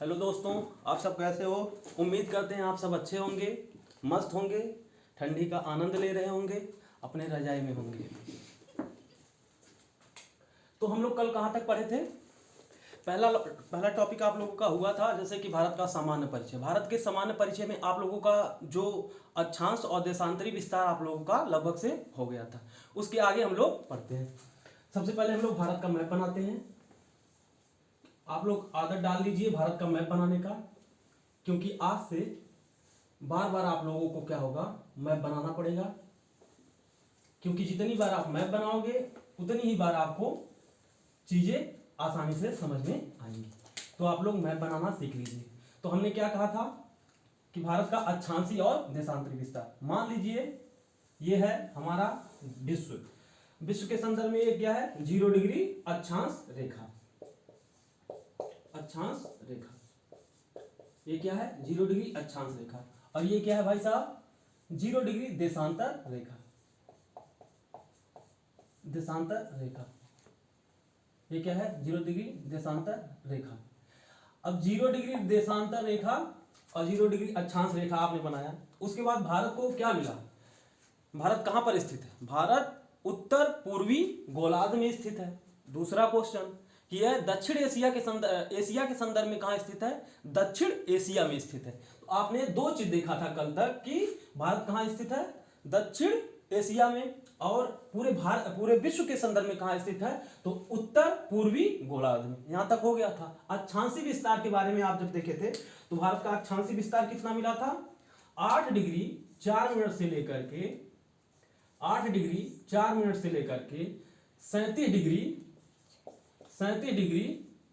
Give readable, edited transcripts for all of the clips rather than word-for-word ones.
Hello दोस्तों, आप सब कैसे हो। उम्मीद करते हैं आप सब अच्छे होंगे, मस्त होंगे, ठंडी का आनंद ले रहे होंगे, अपने रजाई में होंगे। तो हम लोग कल कहाँ तक पढ़े थे। पहला टॉपिक आप लोगों का हुआ था जैसे कि भारत का सामान्य परिचय। भारत के सामान्य परिचय में आप लोगों का जो अक्षांश और देशांतरी विस्तार आप लोगों का लगभग से हो गया था। उसके आगे हम लोग पढ़ते हैं। सबसे पहले हम लोग भारत का मैप बनाते हैं। आप लोग आदत डाल लीजिए भारत का मैप बनाने का, क्योंकि आज से बार बार आप लोगों को क्या होगा, मैप बनाना पड़ेगा। क्योंकि जितनी बार आप मैप बनाओगे उतनी ही बार आपको चीजें आसानी से समझ में आएंगी। तो आप लोग मैप बनाना सीख लीजिए। तो हमने क्या कहा था कि भारत का अक्षांशीय और देशांतरी विस्तार। मान लीजिए ये है हमारा विश्व के संदर्भ में ये क्या है, 0 डिग्री अक्षांश रेखा। अक्षांश रेखा ये क्या है, 0 डिग्री अक्षांश रेखा। और ये क्या है भाई साहब, 0 डिग्री देशांतर रेखा। देशांतर रेखा ये क्या है, 0 डिग्री देशांतर रेखा। अब 0 डिग्री देशांतर रेखा और 0 डिग्री अक्षांश रेखा आपने बनाया। उसके बाद भारत को क्या मिला, भारत कहां पर स्थित है, भारत उत्तर पूर्वी गोलार्ध में स्थित है। दूसरा क्वेश्चन कि यह दक्षिण एशिया के संदर्भ में कहां स्थित है, दक्षिण एशिया में स्थित है। तो आपने दो चीज देखा था कल तक कि भारत कहां स्थित है, दक्षिण एशिया में, और पूरे विश्व के संदर्भ में कहां स्थित है, तो उत्तर पूर्वी गोलार्ध में। यहां तक हो गया था। अक्षांशीय विस्तार के बारे में आप जब देखे थे तो भारत का अक्षांशीय विस्तार कितना मिला था, 8 डिग्री 4 मिनट से लेकर के 8 डिग्री 4 मिनट से लेकर के 37 डिग्री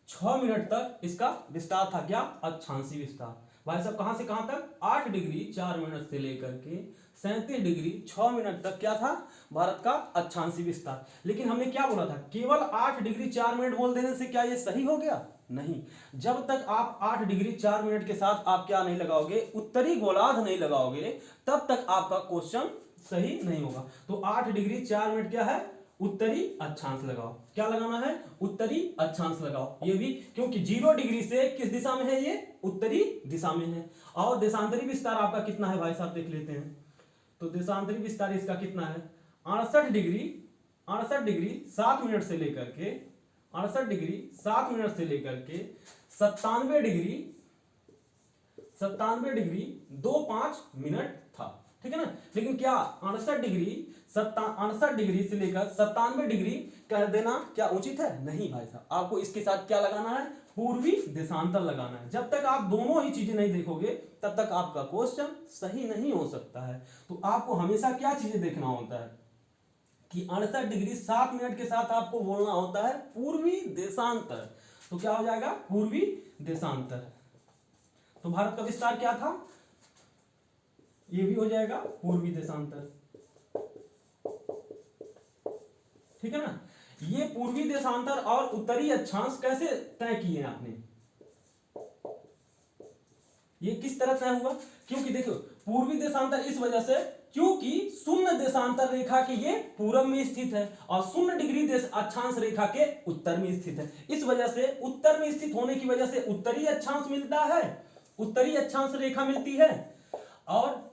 6 मिनट तक इसका विस्तार था। क्या, अक्षांशीय विस्तार। भाई साहब कहां से कहां तक, 8 डिग्री 4 मिनट से लेकर के 37 डिग्री 6 मिनट तक क्या था, भारत का अक्षांशीय विस्तार। लेकिन हमने क्या बोला था, केवल 8 डिग्री 4 मिनट बोल देने से क्या ये सही हो गया, नहीं। जब तक आप 8 डिग्री 4 मिनट के साथ आप क्या नहीं लगाओगे, उत्तरी गोलार्ध नहीं लगाओगे, तब तक आपका क्वेश्चन सही नहीं होगा। तो 8 डिग्री 4 मिनट क्या है, उत्तरी अक्षांश लगाओ। क्या लगाना है, उत्तरी अक्षांश लगाओ। ये भी क्योंकि 0 डिग्री से किस दिशा में है, ये उत्तरी दिशा में है। और देशांतरी विस्तार आपका कितना है भाई साहब, देख लेते हैं। तो देशांतरी विस्तार इसका कितना है, 68 डिग्री 7 मिनट से लेकर के 68 डिग्री 7 मिनट से लेकर के 97 डिग्री 25 मिनट था। ठीक है ना। लेकिन क्या 68 डिग्री से लेकर 97 डिग्री कह देना क्या उचित है, नहीं भाई साहब। आपको इसके साथ क्या लगाना है, पूर्वी देशांतर लगाना है। जब तक आप दोनों ही चीजें नहीं देखोगे तब तक आपका क्वेश्चन सही नहीं हो सकता है। तो आपको हमेशा क्या चीजें देखना होता है कि 68 डिग्री 7 मिनट के साथ आपको बोलना होता है पूर्वी देशांतर। तो क्या हो जाएगा, पूर्वी देशांतर। तो भारत का विस्तार क्या था, ये भी हो जाएगा पूर्वी देशांतर। ठीक है ना। ये पूर्वी देशांतर और उत्तरी अक्षांश कैसे तय किए आपने, ये किस तरह तय हुआ, क्योंकि देखो पूर्वी देशांतर इस वजह से क्योंकि 0 देशांतर रेखा के ये पूरब में स्थित है और 0 डिग्री अक्षांश रेखा के उत्तर में स्थित है। इस वजह से उत्तर में स्थित होने की वजह से उत्तरी अक्षांश मिलता है, उत्तरी अक्षांश रेखा मिलती है। और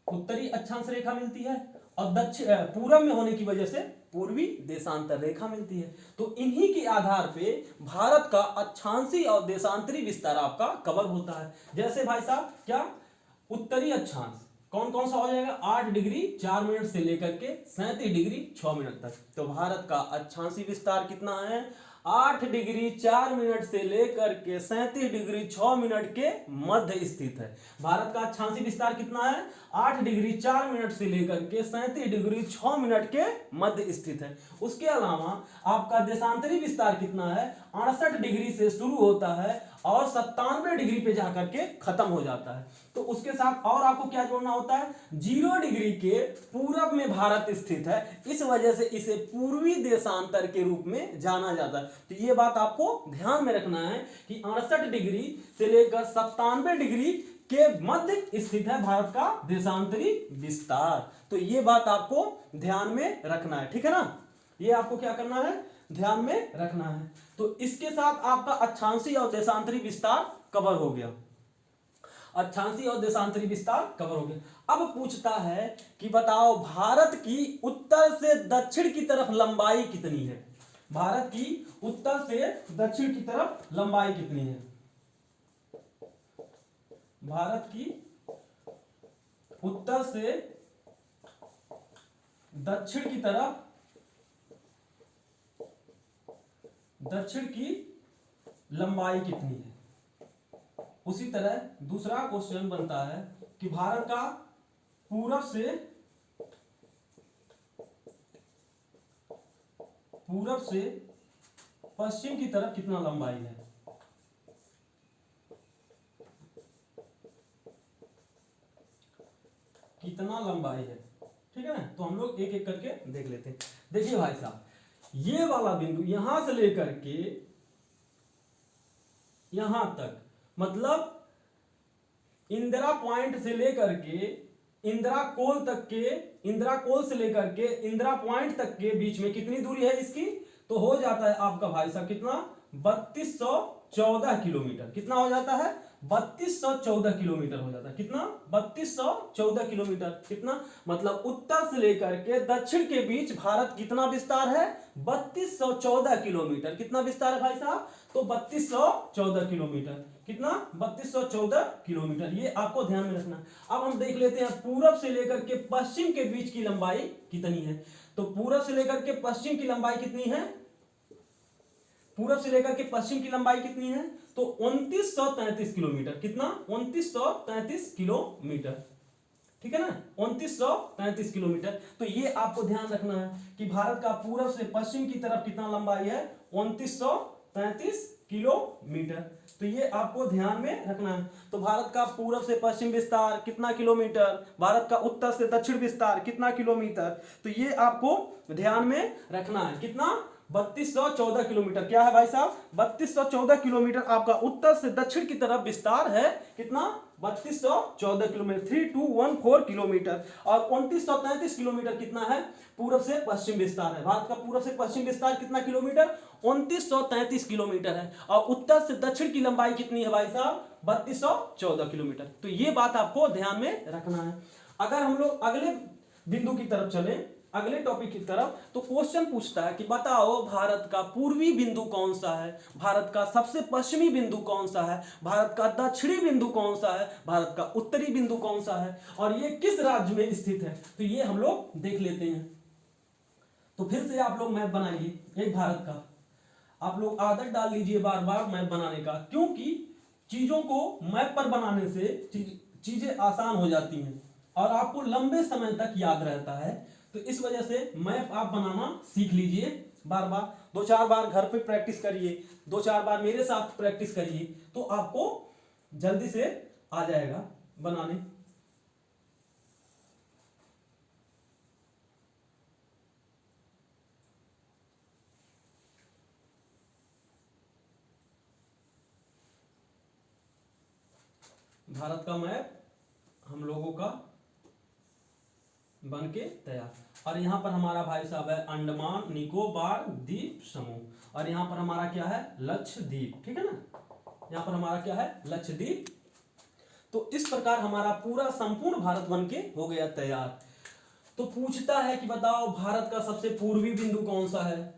उत्तरी अक्षांश रेखा मिलती है और दक्षिण पूरब में होने की वजह से पूर्वी देशांतर रेखा मिलती है। तो इन्हीं के आधार पे भारत का अक्षांशीय और देशांतरी विस्तार आपका कवर होता है। जैसे भाई साहब क्या, उत्तरी अक्षांश कौन कौन सा हो जाएगा, 8 डिग्री 4 मिनट से लेकर के 37 डिग्री 6 मिनट तक। तो भारत का अक्षांशीय विस्तार कितना है, 8 डिग्री 4 मिनट से लेकर के 37 डिग्री 6 मिनट के मध्य स्थित है। भारत का अक्षांशीय विस्तार कितना है, 8 डिग्री 4 मिनट से लेकर के 37 डिग्री 6 मिनट के मध्य स्थित है। उसके अलावा आपका देशांतरी विस्तार कितना है, 68 डिग्री से शुरू होता है और 97 डिग्री पे जाकर के खत्म हो जाता है। तो उसके साथ और आपको क्या जोड़ना होता है, 0 डिग्री के पूरब में भारत स्थित है, इस वजह से इसे पूर्वी देशांतर के रूप में जाना जाता है। तो ये बात आपको ध्यान में रखना है कि 68 डिग्री से लेकर 97 डिग्री के मध्य स्थित है भारत का देशांतरी विस्तार। तो ये बात आपको ध्यान में रखना है, ठीक है ना। ये आपको क्या करना है, ध्यान में रखना है। तो इसके साथ आपका अक्षांशीय और देशांतरी विस्तार कवर हो गया। अक्षांशीय और देशांतरी विस्तार कवर हो गया। अब पूछता है कि बताओ भारत की उत्तर से दक्षिण की तरफ लंबाई कितनी है। भारत की उत्तर से दक्षिण की तरफ लंबाई कितनी है। भारत की उत्तर से दक्षिण की तरफ दक्षिण की लंबाई कितनी है। उसी तरह दूसरा क्वेश्चन बनता है कि भारत का पूरब से पश्चिम की तरफ कितना लंबाई है। कितना लंबाई है, ठीक है ना। तो हम लोग एक एक करके देख लेते हैं। देखिए भाई साहब, ये वाला बिंदु यहां से लेकर के यहां तक, मतलब इंदिरा पॉइंट से लेकर के इंदिरा कोल तक के, इंदिरा कोल से लेकर के इंदिरा पॉइंट तक के बीच में कितनी दूरी है इसकी, तो हो जाता है आपका भाई साहब कितना, 3214 किलोमीटर। कितना हो जाता है, 3214 किलोमीटर हो जाता है। कितना, 3214 किलोमीटर। कितना मतलब उत्तर से लेकर के दक्षिण के बीच भारत कितना विस्तार है, 3214 किलोमीटर। कितना विस्तार है भाई साहब, तो 3214 किलोमीटर। कितना, 3214 किलोमीटर। ये आपको ध्यान में रखना। अब हम देख लेते हैं पूरब से लेकर के पश्चिम के बीच की लंबाई कितनी है। तो पूरब से लेकर के पश्चिम की लंबाई कितनी है, पूरब से लेकर के पश्चिम की लंबाई कितनी है, तो 2933 किलोमीटर। कितना, 2933 किलोमीटर, ठीक है ना, 2933 किलोमीटर। तो ये आपको ध्यान रखना है कि भारत का पूरब से पश्चिम की तरफ कितना लंबाई है, 2933 किलोमीटर। तो ये आपको ध्यान में रखना है। तो भारत का पूरब से पश्चिम विस्तार कितना किलोमीटर, भारत का उत्तर से दक्षिण विस्तार कितना किलोमीटर, तो ये आपको ध्यान में रखना है। कितना, 3214 किलोमीटर। क्या है भाई साहब, 3214 किलोमीटर आपका उत्तर से दक्षिण की तरफ विस्तार है। कितना, 3214 किलोमीटर, 3214 किलोमीटर। और 2933 किलोमीटर कितना है, पूरब से पश्चिम विस्तार है। भारत का पूरब से पश्चिम विस्तार कितना किलोमीटर, 2933 किलोमीटर है। और उत्तर से दक्षिण की लंबाई कितनी है भाई साहब, 3214 किलोमीटर। तो ये बात आपको ध्यान में रखना है। अगर हम लोग अगले बिंदु की तरफ चले, अगले टॉपिक की तरफ, तो क्वेश्चन पूछता है कि बताओ भारत का पूर्वी बिंदु कौन सा है, भारत का सबसे पश्चिमी बिंदु कौन सा है, भारत का दक्षिणी बिंदु कौन सा है, भारत का उत्तरी बिंदु कौन सा है, और ये किस राज्य में स्थित है। तो ये हम लोग देख लेते हैं। तो फिर से आप लोग मैप बनाइए एक भारत का। आप लोग आदत डाल लीजिए बार बार मैप बनाने का, क्योंकि चीजों को मैप पर बनाने से चीजें आसान हो जाती हैं और आपको लंबे समय तक याद रहता है। तो इस वजह से मैप आप बनाना सीख लीजिए बार बार, 2-4 बार घर पे प्रैक्टिस करिए, 2-4 बार मेरे साथ प्रैक्टिस करिए, तो आपको जल्दी से आ जाएगा बनाने। भारत का मैप हम लोगों का बन के तैयार। और यहाँ पर हमारा भाई साहब है अंडमान निकोबार द्वीप समूह, और यहाँ पर हमारा क्या है, लक्षद्वीप, ठीक है ना। यहाँ पर हमारा क्या है, लक्षद्वीप। तो इस प्रकार हमारा पूरा संपूर्ण भारत बन के हो गया तैयार। तो पूछता है कि बताओ भारत का सबसे पूर्वी बिंदु कौन सा है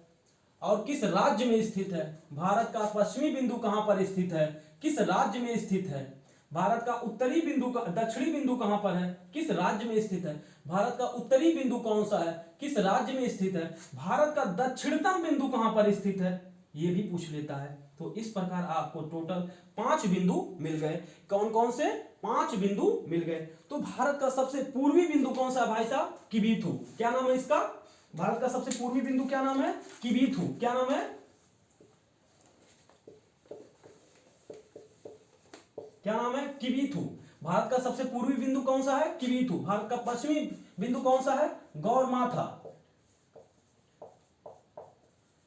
और किस राज्य में स्थित है। भारत का पश्चिमी बिंदु कहां पर स्थित है, किस राज्य में स्थित है। भारत का उत्तरी बिंदु का दक्षिणी बिंदु कहां पर है, किस राज्य में स्थित है। भारत का उत्तरी बिंदु कौन सा है, किस राज्य में स्थित है। भारत का दक्षिणतम बिंदु कहां पर स्थित है, ये भी पूछ लेता है। तो इस प्रकार आपको टोटल 5 बिंदु मिल गए। कौन कौन से, 5 बिंदु मिल गए। तो भारत का सबसे पूर्वी बिंदु कौन सा है भाई साहब, किबीथू। क्या नाम है इसका, भारत का सबसे पूर्वी बिंदु क्या नाम है, किबीथू। क्या नाम है, क्या नाम है, किबीथू। भारत का सबसे पूर्वी बिंदु कौन सा है, किबीथू। भारत का पश्चिमी बिंदु कौन सा है, गौरमाथा।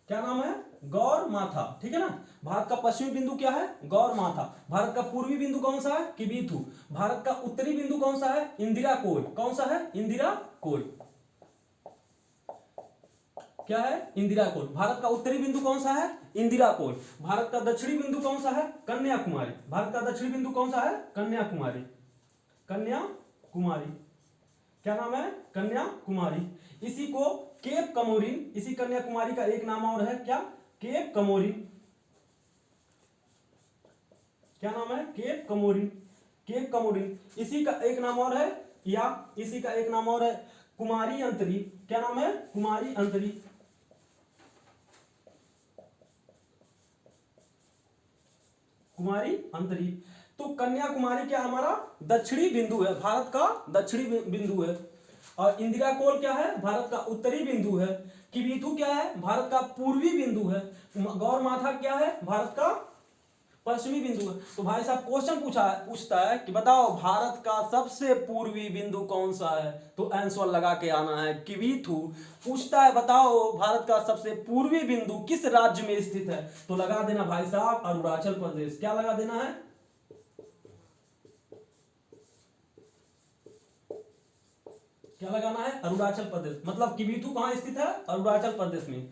क्या नाम है, गौरमाथा, ठीक है ना। भारत का पश्चिमी बिंदु क्या है, गौरमाथा। भारत का पूर्वी बिंदु कौन सा है, किबीथू। भारत का उत्तरी बिंदु कौन सा है, इंदिरा कोल। कौन सा है, इंदिरा कोल। क्या है? इंदिरा कोल। भारत का उत्तरी बिंदु कौन सा है? इंदिरा कोल। भारत का दक्षिणी बिंदु कौन सा है? कन्याकुमारी। भारत का दक्षिणी बिंदु कौन सा है? कन्याकुमारी। कन्याकुमारी क्या नाम है? कन्याकुमारी। इसी को केप कमोरिन, इसी कन्याकुमारी का एक नाम और है क्या? केप कमोरिन। क्या नाम है? केप कमोरिन। केप कमोरिन। इसी का एक नाम और है, या इसी का एक नाम और है कुमारी अंतरी। क्या नाम है? कुमारी अंतरी। कुमारी अंतरी। तो कन्याकुमारी क्या हमारा दक्षिणी बिंदु है, भारत का दक्षिणी बिंदु है। और इंदिरा कोल क्या है? भारत का उत्तरी बिंदु है। किबिथु क्या है? भारत का पूर्वी बिंदु है। गौर माथा क्या है? भारत का पश्चिमी बिंदु है। तो भाई साहब क्वेश्चन पूछता है कि बताओ भारत का सबसे पूर्वी बिंदु कौन सा है? तो आंसर लगा के आना है किबिथु। पूछता है बताओ भारत का सबसे पूर्वी बिंदु किस राज्य में स्थित है? तो लगा देना भाई साहब अरुणाचल प्रदेश। क्या लगा देना है? क्या लगाना है? अरुणाचल प्रदेश। मतलब किबिथु कहां स्थित है? अरुणाचल प्रदेश में।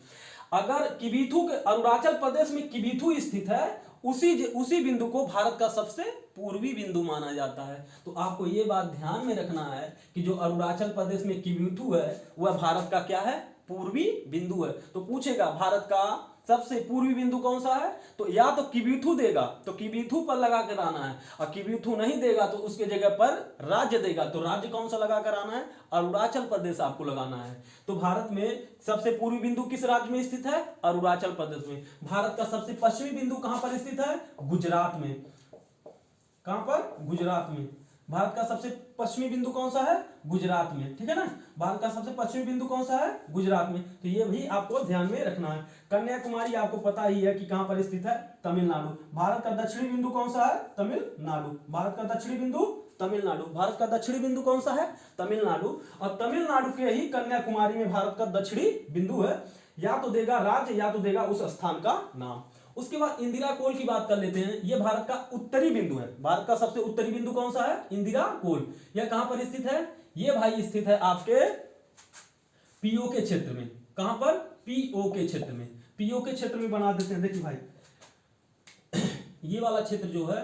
अगर किबिथु के अरुणाचल प्रदेश में किबिथु स्थित है, उसी बिंदु को भारत का सबसे पूर्वी बिंदु माना जाता है। तो आपको यह बात ध्यान में रखना है कि जो अरुणाचल प्रदेश में किबिथु है वह भारत का क्या है? पूर्वी बिंदु है। तो पूछेगा भारत का सबसे पूर्वी बिंदु कौन सा है? तो या तो किबिथु देगा तो किबिथु पर लगा कर आना है, और किबिथु नहीं देगा तो उसके जगह पर राज्य देगा। तो राज्य कौन सा लगा कर आना है? अरुणाचल प्रदेश आपको लगाना है। तो भारत में सबसे पूर्वी बिंदु किस राज्य में स्थित है? अरुणाचल प्रदेश में। भारत का सबसे पश्चिमी बिंदु कहां पर स्थित है? गुजरात में। कहां पर? गुजरात में। भारत का सबसे पश्चिमी बिंदु कौन सा है? गुजरात में। ठीक है ना? भारत का सबसे पश्चिमी बिंदु कौन सा है? गुजरात में। तो ये भी आपको ध्यान में रखना है। कन्याकुमारी आपको पता ही है कि कहां पर स्थित है? तमिलनाडु। भारत का दक्षिणी बिंदु कौन सा है? तमिलनाडु। भारत का दक्षिणी बिंदु तमिलनाडु। भारत का दक्षिणी बिंदु कौन सा है? तमिलनाडु। और तमिलनाडु के ही कन्याकुमारी में भारत का दक्षिणी बिंदु है। या तो देगा राज्य या तो देगा उस स्थान का नाम। उसके बाद इंदिरा कोल की बात कर लेते हैं। यह भारत का उत्तरी बिंदु है। भारत का सबसे उत्तरी बिंदु कौन सा है? इंदिरा कोल। यह कहां पर स्थित है? यह भाई स्थित है आपके पीओ के क्षेत्र में। कहां पर? पीओ के क्षेत्र में। पीओ के क्षेत्र में बना देते हैं। देखिए भाई ये वाला क्षेत्र जो है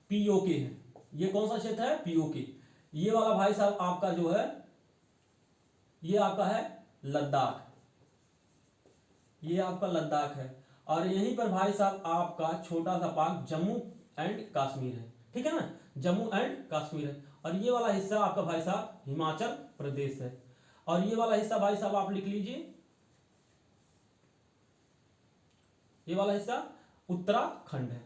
पीओ के है। ये कौन सा क्षेत्र है? पीओ के। ये वाला भाई साहब आपका जो है ये आपका है लद्दाख। ये आपका लद्दाख है। और यहीं पर भाई साहब आपका छोटा सा पार्ट जम्मू एंड कश्मीर है। ठीक है ना? जम्मू एंड कश्मीर है। और ये वाला हिस्सा आपका भाई साहब हिमाचल प्रदेश है। और ये वाला हिस्सा भाई साहब आप लिख लीजिए, ये वाला हिस्सा उत्तराखंड है।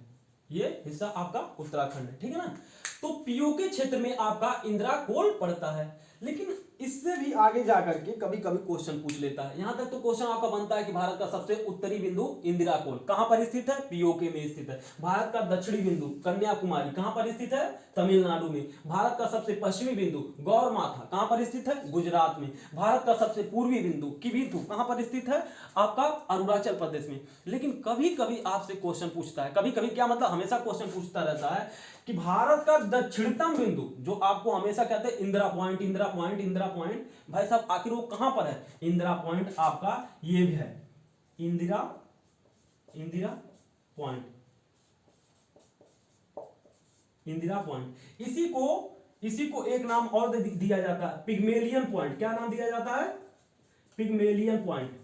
ये हिस्सा आपका उत्तराखंड है। ठीक है ना? तो पीओ के क्षेत्र में आपका इंदिरा कोल पड़ता है। लेकिन इससे भी आगे जाकर के कभी कभी क्वेश्चन पूछ लेता है। यहां तक तो क्वेश्चन आपका बनता है कि भारत का सबसे उत्तरी बिंदु इंदिरा कोल कहां पर स्थित है? पीओके में स्थित है। भारत का दक्षिणी बिंदु कन्याकुमारी कहां पर स्थित है? तमिलनाडु में। भारत का सबसे पश्चिमी बिंदु गौर माथा कहां पर स्थित है? गुजरात में। भारत का सबसे पूर्वी बिंदु किबिथु कहां पर स्थित है? आपका अरुणाचल प्रदेश में। लेकिन कभी कभी आपसे क्वेश्चन पूछता है, कभी कभी क्या मतलब हमेशा क्वेश्चन पूछता रहता है कि भारत का दक्षिणतम बिंदु जो आपको हमेशा कहते हैं Indira point, Indira point, Indira point, भाई साहब आखिर वो कहां पर है? इंदिरा पॉइंट आपका ये भी है, इंदिरा पॉइंट, इंदिरा पॉइंट। इसी को एक नाम और दिया जाता है पिग्मेलियन पॉइंट। क्या नाम दिया जाता है? Pygmalion point.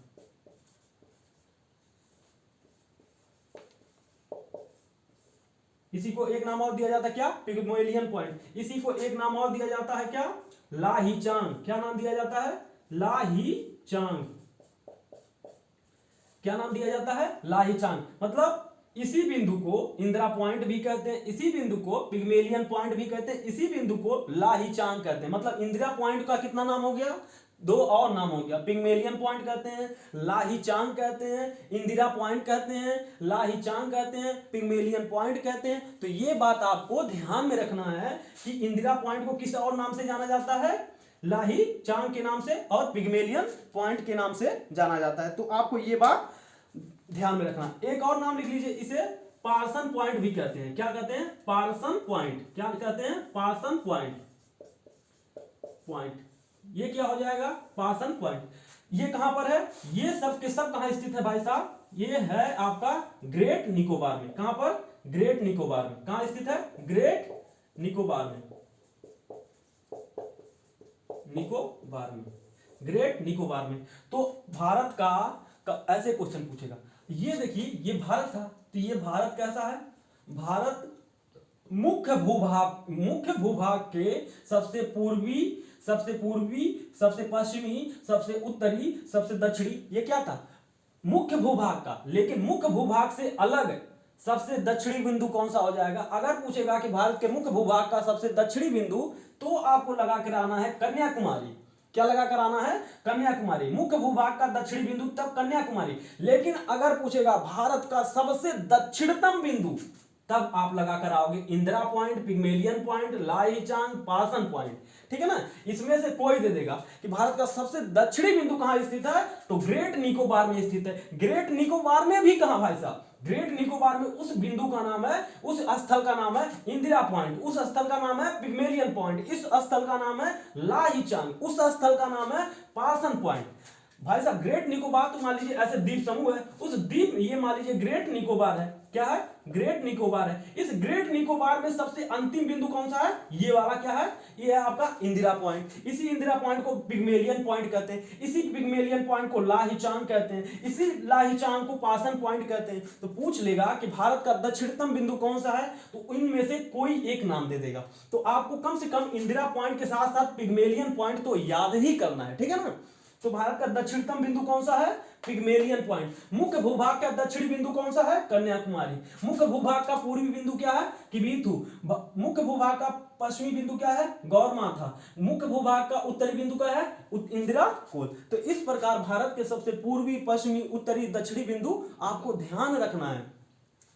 इसी को एक नाम और दिया जाता है क्या? Pygmalion point. इसी को एक नाम और दिया जाता है क्या? लाहीचांग। क्या नाम दिया जाता है? लाहीचांग। क्या नाम दिया जाता है? लाहीचांग। मतलब इसी बिंदु को इंदिरा पॉइंट भी कहते हैं, इसी बिंदु को पिग्मेलियन पॉइंट भी कहते हैं, इसी बिंदु को लाहीचांग कहते हैं। मतलब इंदिरा पॉइंट का कितना नाम हो गया? दो और नाम हो गया। पिग्मेलियन पॉइंट कहते हैं, लाहीचांग कहते हैं, इंदिरा पॉइंट कहते हैं, लाहीचांग कहते हैं, पिग्मेलियन पॉइंट कहते हैं। तो ये बात आपको ध्यान में रखना है कि इंदिरा पॉइंट को किस और नाम से जाना जाता है? लाहीचांग के नाम से, और पिग्मेलियन पॉइंट के नाम से जाना जाता है। तो आपको ये बात ध्यान में रखना। एक और नाम लिख लीजिए, इसे पार्सन पॉइंट भी कहते हैं। क्या कहते हैं? पार्सन पॉइंट। क्या कहते हैं? पार्सन पॉइंट। ये क्या हो जाएगा? पार्सन पॉइंट। ये कहां पर है, ये सब के सब कहां स्थित है भाई साहब, ये है आपका ग्रेट निकोबार में। कहां पर, ग्रेट निकोबार में। कहां स्थित है, ग्रेट निकोबार में, निकोबार में, ग्रेट निकोबार में। तो भारत का ऐसे क्वेश्चन पूछेगा, ये देखिए ये भारत था, तो ये भारत कैसा है, भारत मुख्य भूभाग के सबसे पूर्वी, सबसे पश्चिमी, सबसे उत्तरी, सबसे दक्षिणी, ये क्या था, मुख्य भूभाग का। लेकिन मुख्य भूभाग से अलग सबसे दक्षिणी बिंदु कौन सा हो जाएगा, अगर पूछेगा कि भारत के मुख्य भूभाग का सबसे दक्षिणी बिंदु, तो आपको लगा कर आना है कन्याकुमारी। क्या लगा कर आना है, कन्याकुमारी। मुख्य भूभाग का दक्षिणी बिंदु तब कन्याकुमारी। लेकिन अगर पूछेगा भारत का सबसे दक्षिणतम बिंदु, तब आप लगा कर आओगे इंदिरा पॉइंट, पिग्मेलियन पॉइंट, लाहीचांग, पासन पॉइंट। ठीक है ना, इसमें से कोई दे देगा कि भारत का सबसे दक्षिणी बिंदु कहां स्थित है, तो ग्रेट निकोबार में स्थित है। ग्रेट निकोबार में भी कहां भाई साहब, ग्रेट निकोबार में उस बिंदु का नाम है, उस स्थल का नाम है इंदिरा पॉइंट, उस स्थल का नाम है पिग्मेलियन पॉइंट, इस स्थल का नाम है लाहीचांग, उस स्थल का नाम है पासन पॉइंट। भाई साहब ग्रेट निकोबार तो मान लीजिए ऐसे द्वीप समूह है, उस द्वीप, ये मान लीजिए ग्रेट निकोबार है, क्या है, ग्रेट निकोबार है। इस ग्रेट निकोबार में सबसे अंतिम बिंदु कौन सा है, ये वाला क्या है, ये है आपका इंदिरा पॉइंट। इसी इंदिरा पॉइंट को पिग्मेलियन पॉइंट कहते हैं, इसी पिग्मेलियन पॉइंट को लाहीचांग कहते हैं, इसी लाहीचांग को पासन पॉइंट कहते हैं। तो पूछ लेगा कि भारत का दक्षिणतम बिंदु कौन सा है, तो इनमें से कोई एक नाम दे देगा। तो आपको कम से कम इंदिरा पॉइंट के साथ साथ पिग्मेलियन पॉइंट तो याद ही करना है, ठीक है ना। तो भारत का दक्षिणतम बिंदु कौन सा है, पिग्मेलियन पॉइंट। मुख्य भूभाग का दक्षिणी बिंदु कौन सा है, कन्याकुमारी। मुख्य भूभाग का पूर्वी बिंदु क्या है, किबीथु। मुख्य भूभाग का पश्चिमी बिंदु क्या है, गौरमाथा। मुख्य भूभाग का उत्तरी बिंदु क्या है, इंदिरा कोल। तो इस प्रकार भारत के सबसे पूर्वी, पश्चिमी, उत्तरी, दक्षिणी बिंदु आपको ध्यान रखना है,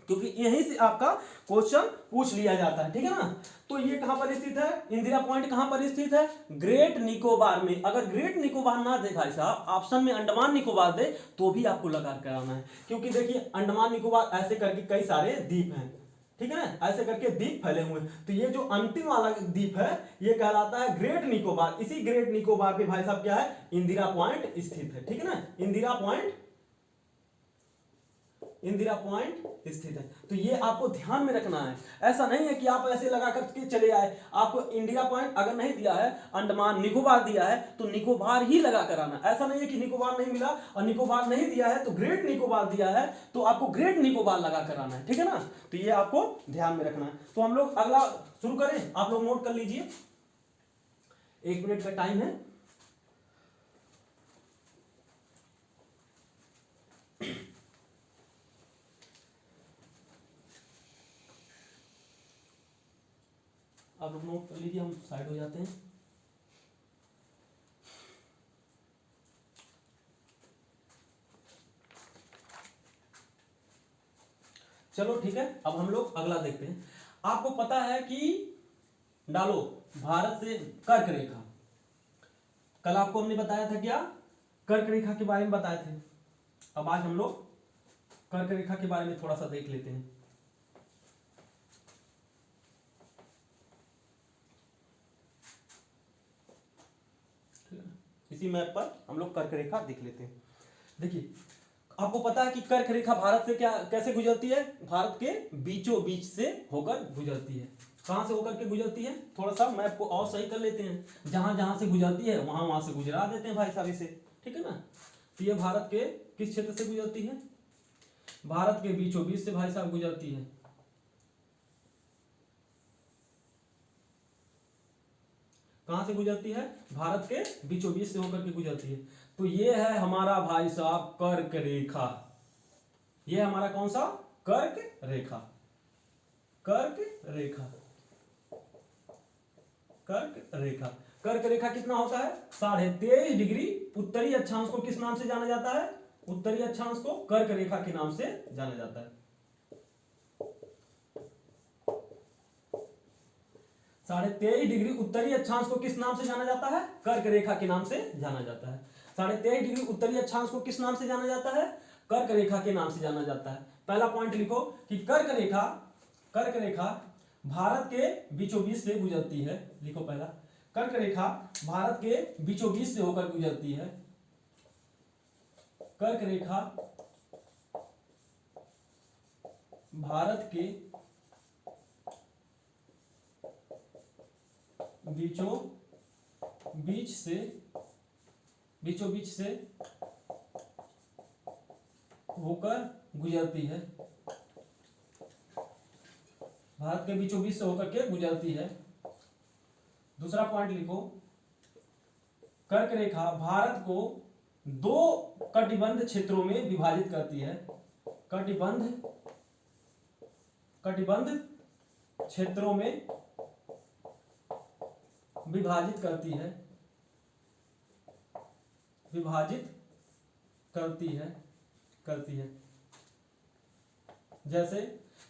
क्योंकि यहीं से आपका क्वेश्चन पूछ लिया जाता है, ठीक है ना। तो ये कहां पर स्थित है, इंदिरा पॉइंट कहां पर स्थित है, ग्रेट निकोबार में। अगर ग्रेट निकोबार ना देखा साहब, ऑप्शन में अंडमान निकोबार दे, तो भी आपको लगा कराना है। क्योंकि देखिए अंडमान निकोबार ऐसे करके कई सारे द्वीप हैं, ठीक है ना, ऐसे करके द्वीप फैले हुए हैं। तो ये जो अंतिम वाला द्वीप है, ये कहलाता है ग्रेट निकोबार। इसी ग्रेट निकोबार पे भाई साहब क्या है, इंदिरा पॉइंट स्थित है, ठीक है ना, इंदिरा पॉइंट स्थित है। तो ये आपको ध्यान में रखना है। ऐसा नहीं है कि आप ऐसे लगा करके चले आए, आपको इंडिया पॉइंट अगर नहीं दिया है, अंडमान निकोबार दिया है, तो निकोबार ही लगा कर आना। ऐसा नहीं है कि निकोबार नहीं मिला और निकोबार नहीं दिया है तो ग्रेट निकोबार दिया है तो आपको ग्रेट निकोबार लगा कर आना है, ठीक है ना। तो ये आपको ध्यान में रखना है। तो हम लोग अगला शुरू करें, आप लोग नोट कर लीजिए, 1 मिनट का टाइम है। आप लोग नोट कर लीजिए, हम साइड हो जाते हैं। चलो ठीक है, अब हम लोग अगला देखते हैं। आपको पता है कि डालो भारत से कर्क रेखा, कल आपको हमने बताया था क्या, कर्क रेखा के बारे में बताए थे। अब आज हम लोग कर्क रेखा के बारे में थोड़ा सा देख लेते हैं। इसी मैप पर हम लोग कर्क रेखा देख लेते हैं। देखिए आपको पता है कि कर्क रेखा भारत से क्या कैसे गुजरती है, भारत के बीचों बीच से होकर गुजरती है। कहां से होकर के गुजरती है, थोड़ा सा मैप को और सही कर लेते हैं, जहां जहां से गुजरती है वहां वहां से गुजरा देते हैं भाई साहब इसे, ठीक है ना। तो ये भारत के किस क्षेत्र से गुजरती है, भारत के बीचों बीच से भाई साहब गुजरती है। कहां से गुजरती है, भारत के बीचों बीच से होकर के गुजरती है। तो ये है हमारा भाई साहब कर्क रेखा, ये हमारा कौन सा, कर्क रेखा, कर्क रेखा, कर्क रेखा। कर्क रेखा कितना होता है, 23.5 डिग्री। उत्तरी अक्षांश को किस नाम से जाना जाता है, उत्तरी अक्षांश को कर्क रेखा के नाम से जाना जाता है। 23.5 डिग्री उत्तरी अक्षांश को किस नाम से जाना जाता है, कर्क रेखा के नाम से जाना जाता है। 23.5 डिग्री उत्तरी अक्षांश को किस नाम से जाना जाता है, कर्क रेखा के नाम से जाना जाता है। पहला पॉइंट लिखो कि कर्क रेखा भारत के बीचों बीच से गुजरती है। लिखो पहला, कर्क रेखा भारत के बीचों बीच से होकर गुजरती है, कर्क रेखा भारत के बीचों बीच से होकर गुजरती है, भारत के बीचों बीच से होकर के गुजरती है। दूसरा पॉइंट लिखो, कर्क रेखा भारत को 2 कटिबंध क्षेत्रों में विभाजित करती है। कटिबंध क्षेत्रों में विभाजित करती है। जैसे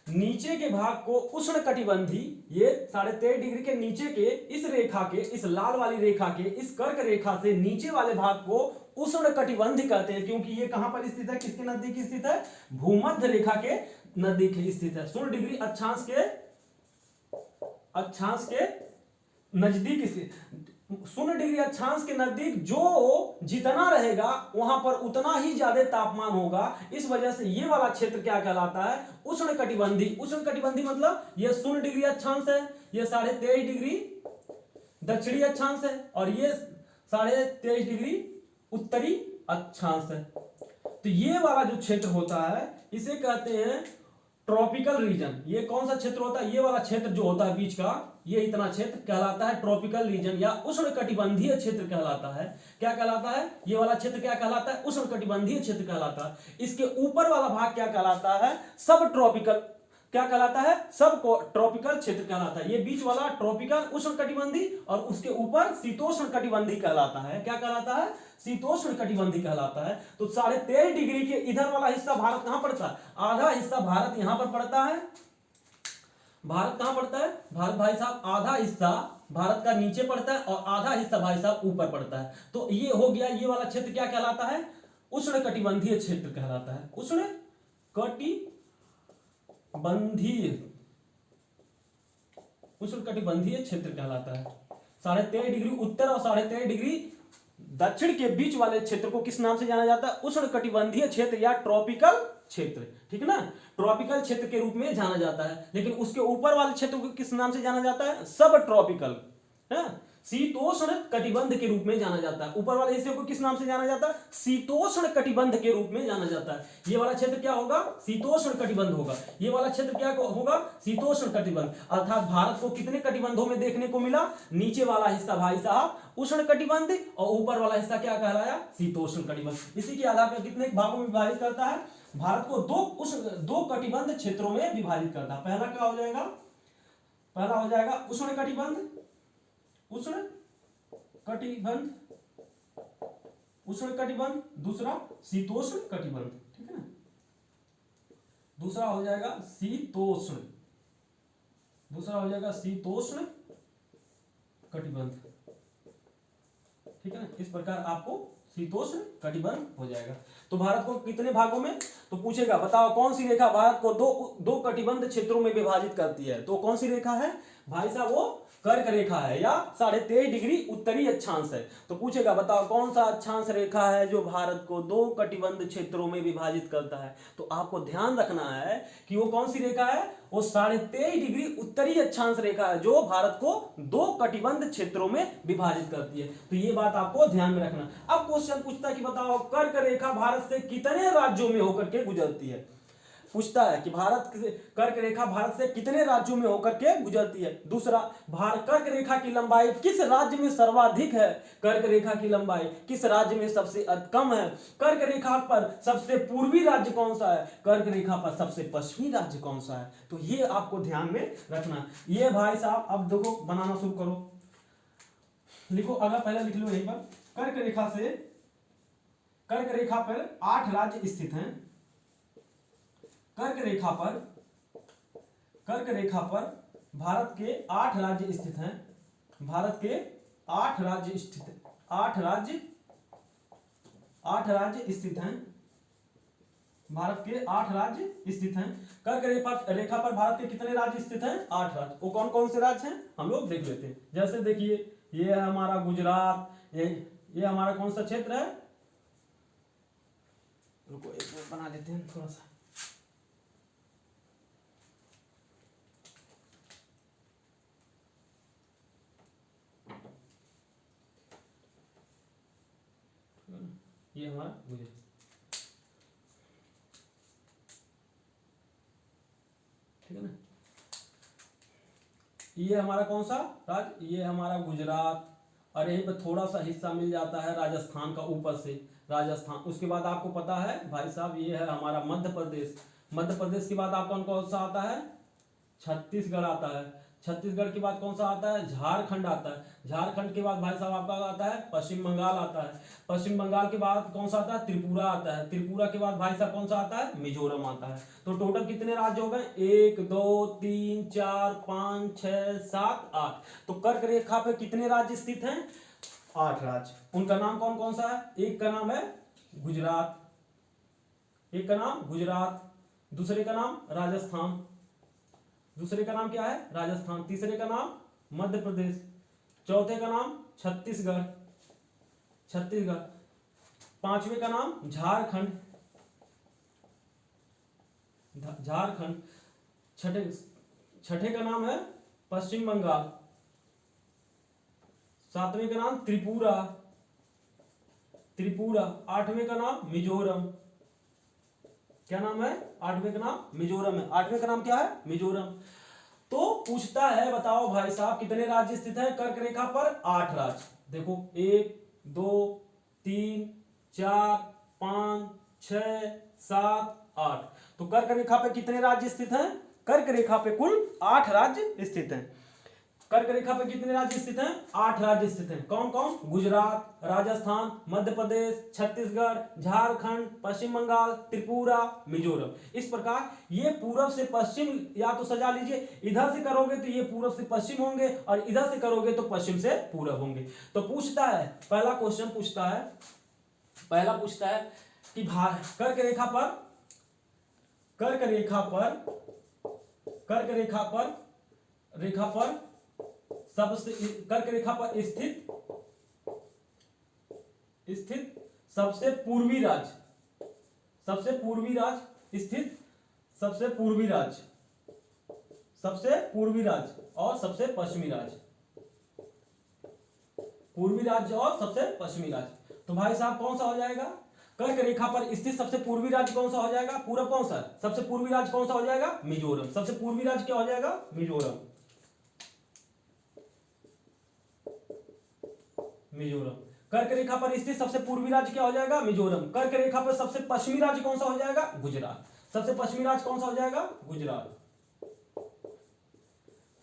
नीचे के भाग को उष्ण कटिबंधी, ये 13.5 डिग्री के नीचे के इस रेखा के, इस लाल वाली रेखा के, इस कर्क रेखा से नीचे वाले भाग को उष्ण कटिबंधी कहते हैं, क्योंकि ये कहां पर स्थित है, किसके नजदीक स्थित है, भूमध्य रेखा के नजदीक स्थित है। 16 डिग्री अक्षांश के नजदीक स्थित, 0 डिग्री अक्षांश के नजदीक जो जितना रहेगा वहां पर उतना ही ज्यादा तापमान होगा। इस वजह से ये वाला क्षेत्र क्या कहलाता है, उष्ण कटिबंधी। उष्ण कटिबंधी मतलब ये 0 डिग्री अक्षांश है, ये 23.5 डिग्री दक्षिणी अक्षांश है, और ये 23.5 डिग्री उत्तरी अक्षांश है। तो ये वाला जो क्षेत्र होता है इसे कहते हैं ट्रॉपिकल रीजन। ये कौन सा क्षेत्र होता है, ये वाला क्षेत्र जो होता है बीच का, ये इतना क्षेत्र कहलाता है ट्रॉपिकल रीजन या उष्ण कटिबंधीय क्षेत्र कहलाता है। क्या कहलाता है, ये वाला क्षेत्र क्या कहलाता है, उष्ण कटिबंधीय क्षेत्र कहलाता है। इसके ऊपर वाला भाग क्या कहलाता है, सब ट्रॉपिकल, क्या कहलाता है, सब ट्रॉपिकल क्षेत्र कहलाता है। ये बीच वाला ट्रॉपिकल उष्ण कटिबंधी और उसके ऊपर शीतोष्ण कटिबंधी कहलाता है। क्या कहलाता है, शीतोष्ण कटिबंधी कहलाता है। तो 23.5 डिग्री के इधर वाला हिस्सा भारत कहां पड़ता है, आधा हिस्सा भारत यहां पर पड़ता है। भारत कहां पड़ता है, भारत भाई साहब आधा हिस्सा भारत का नीचे पड़ता है और आधा हिस्सा भाई साहब ऊपर पड़ता है। तो ये हो गया, ये वाला क्षेत्र क्या कहलाता है, उष्ण कटिबंधीय क्षेत्र कहलाता है। उष्ण कटिबंधीय क्षेत्र कहलाता है। 23.5 डिग्री उत्तर और 23.5 डिग्री दक्षिण के बीच वाले क्षेत्र को किस नाम से जाना जाता है, उष्ण कटिबंधीय क्षेत्र या ट्रॉपिकल क्षेत्र, ठीक ना, ट्रॉपिकल क्षेत्र के रूप में जाना जाता है। लेकिन उसके ऊपर वाले क्षेत्र को किस नाम से जाना जाता है, सब ट्रॉपिकल, है, शीतोष्ण कटिबंध के रूप में जाना जाता है। ऊपर वाले हिस्से को किस नाम से जाना जाता है, शीतोष्ण कटिबंध के रूप में जाना जाता है। ये वाला क्षेत्र क्या होगा, शीतोष्ण कटिबंध होगा। ये वाला क्षेत्र क्या होगा, शीतोष्ण कटिबंध। अर्थात भारत को कितने कटिबंधों में देखने को मिला, नीचे वाला हिस्सा भाई साहब उष्ण कटिबंध और ऊपर वाला हिस्सा क्या कहलाया, शीतोष्ण कटिबंध। इसी के आधार पर कितने भागों में विभाजित करता है, भारत को दो कटिबंध क्षेत्रों में विभाजित करता है। पहला क्या हो जाएगा, पहला हो जाएगा उष्ण कटिबंध, उष्ण कटिबंध, दूसरा शीतोष्ण कटिबंध, ठीक है ना। दूसरा हो जाएगा शीतोष्ण, कटिबंध, ठीक है ना। इस प्रकार आपको शीतोष्ण कटिबंध हो जाएगा। तो भारत को कितने भागों में, तो पूछेगा बताओ कौन सी रेखा भारत को दो कटिबंध क्षेत्रों में विभाजित करती है। तो कौन सी रेखा है भाई साहब, वो कर्क रेखा है या 23.5 डिग्री उत्तरी अक्षांश है। तो पूछेगा बताओ कौन सा अक्षांश रेखा है जो भारत को 2 कटिबंध क्षेत्रों में विभाजित करता है। तो आपको ध्यान रखना है कि वो कौन सी रेखा है, वो 23.5 डिग्री उत्तरी अक्षांश रेखा है जो भारत को 2 कटिबंध क्षेत्रों में विभाजित करती है। तो ये बात आपको ध्यान में रखना। अब क्वेश्चन पूछता है कि बताओ कर्क रेखा भारत से कितने राज्यों में होकर के गुजरती है। पूछता है कि कर्क रेखा भारत से कितने राज्यों में होकर के गुजरती है। दूसरा, कर्क रेखा की लंबाई किस राज्य में सर्वाधिक है, कर्क रेखा की लंबाई किस राज्य में सबसे कम है, कर्क रेखा पर सबसे पूर्वी राज्य कौन सा है, कर्क रेखा पर सबसे पश्चिमी राज्य कौन सा है। तो ये आपको ध्यान में रखना। ये भाई साहब अब देखो बनाना शुरू करो, लिखो, अगर पहले लिख लो यहीं पर, कर्क रेखा पर 8 राज्य स्थित हैं। कर्क रेखा पर भारत के 8 राज्य स्थित हैं। भारत के 8 राज्य स्थित हैं। 8 राज्य स्थित हैं। भारत के 8 राज्य स्थित हैं। कर्क रेखा पर भारत के कितने राज्य स्थित हैं, 8 राज्य। वो कौन कौन से राज्य हैं हम लोग देख लेते हैं। जैसे देखिए, ये है हमारा गुजरात, ये हमारा कौन सा क्षेत्र है, बना देते हैं थोड़ा सा। ये हमारा गुजरात, ठीक है ना। ये हमारा कौन सा राज्य, ये हमारा गुजरात, और यहीं पे थोड़ा सा हिस्सा मिल जाता है राजस्थान का ऊपर से, राजस्थान। उसके बाद आपको पता है भाई साहब ये है हमारा मध्य प्रदेश। मध्य प्रदेश के बाद आपका कौन सा आता है, छत्तीसगढ़ आता है। छत्तीसगढ़ के बाद कौन सा आता है, झारखंड आता है। झारखंड के बाद भाई साहब आपका आता है पश्चिम बंगाल आता है। पश्चिम बंगाल के बाद कौन सा आता है, त्रिपुरा आता है। त्रिपुरा के बाद भाई साहब कौन सा आता है, मिजोरम आता है। तो टोटल कितने राज्य हो गए, 1 2 3 4 5 6 7 8। तो कर्क रेखा पे कितने राज्य स्थित हैं, 8 राज्य। उनका नाम कौन कौन सा है, एक का नाम है गुजरात, एक का नाम गुजरात, दूसरे का नाम राजस्थान, दूसरे का नाम क्या है राजस्थान, तीसरे का नाम मध्य प्रदेश, चौथे का नाम छत्तीसगढ़, छत्तीसगढ़, पांचवे का नाम झारखंड, झारखंड, छठे का नाम है पश्चिम बंगाल, सातवें का नाम त्रिपुरा, त्रिपुरा, आठवें का नाम मिजोरम। क्या नाम है, आठवें का नाम मिजोरम है। आठवें का नाम क्या है, मिजोरम। तो पूछता है बताओ भाई साहब कितने राज्य स्थित हैं कर्क रेखा पर, 8 राज्य। देखो 1 2 3 4 5 6 7 8। तो कर्क रेखा पे कितने राज्य स्थित हैं, कर्क रेखा पे कुल 8 राज्य स्थित हैं। कर्क रेखा पे कितने राज्य स्थित हैं, 8 राज्य स्थित हैं। कौन कौन, गुजरात, राजस्थान, मध्य प्रदेश, छत्तीसगढ़, झारखंड, पश्चिम बंगाल, त्रिपुरा, मिजोरम। इस प्रकार ये पूर्व से पश्चिम या तो सजा लीजिए, इधर से करोगे तो ये पूर्व से पश्चिम होंगे और इधर से करोगे तो पश्चिम से पूर्व होंगे। तो पूछता है, पहला क्वेश्चन पूछता है, पहला पूछता है कि कर्क रेखा पर, कर्क रेखा पर, कर्क रेखा पर, रेखा पर सबसे, कर्क रेखा पर स्थित, स्थित सबसे पूर्वी राज्य, सबसे पूर्वी राज्य स्थित, सबसे पूर्वी राज्य, सबसे पूर्वी राज्य और सबसे पश्चिमी राज्य, पूर्वी राज्य और सबसे पश्चिमी राज्य। तो भाई साहब कौन सा हो जाएगा, कर्क रेखा पर स्थित सबसे पूर्वी राज्य कौन सा हो जाएगा, पूर्व कौन सा, सबसे पूर्वी राज्य कौन सा हो जाएगा, मिजोरम। सबसे पूर्वी राज्य क्या हो जाएगा, मिजोरम, मिजोरम। कर्क रेखा पर स्थित सबसे पूर्वी राज्य क्या हो जाएगा, मिजोरम। कर्क रेखा पर सबसे पश्चिमी राज्य कौन सा हो जाएगा, गुजरात। सबसे पश्चिमी राज्य कौन सा हो जाएगा, गुजरात।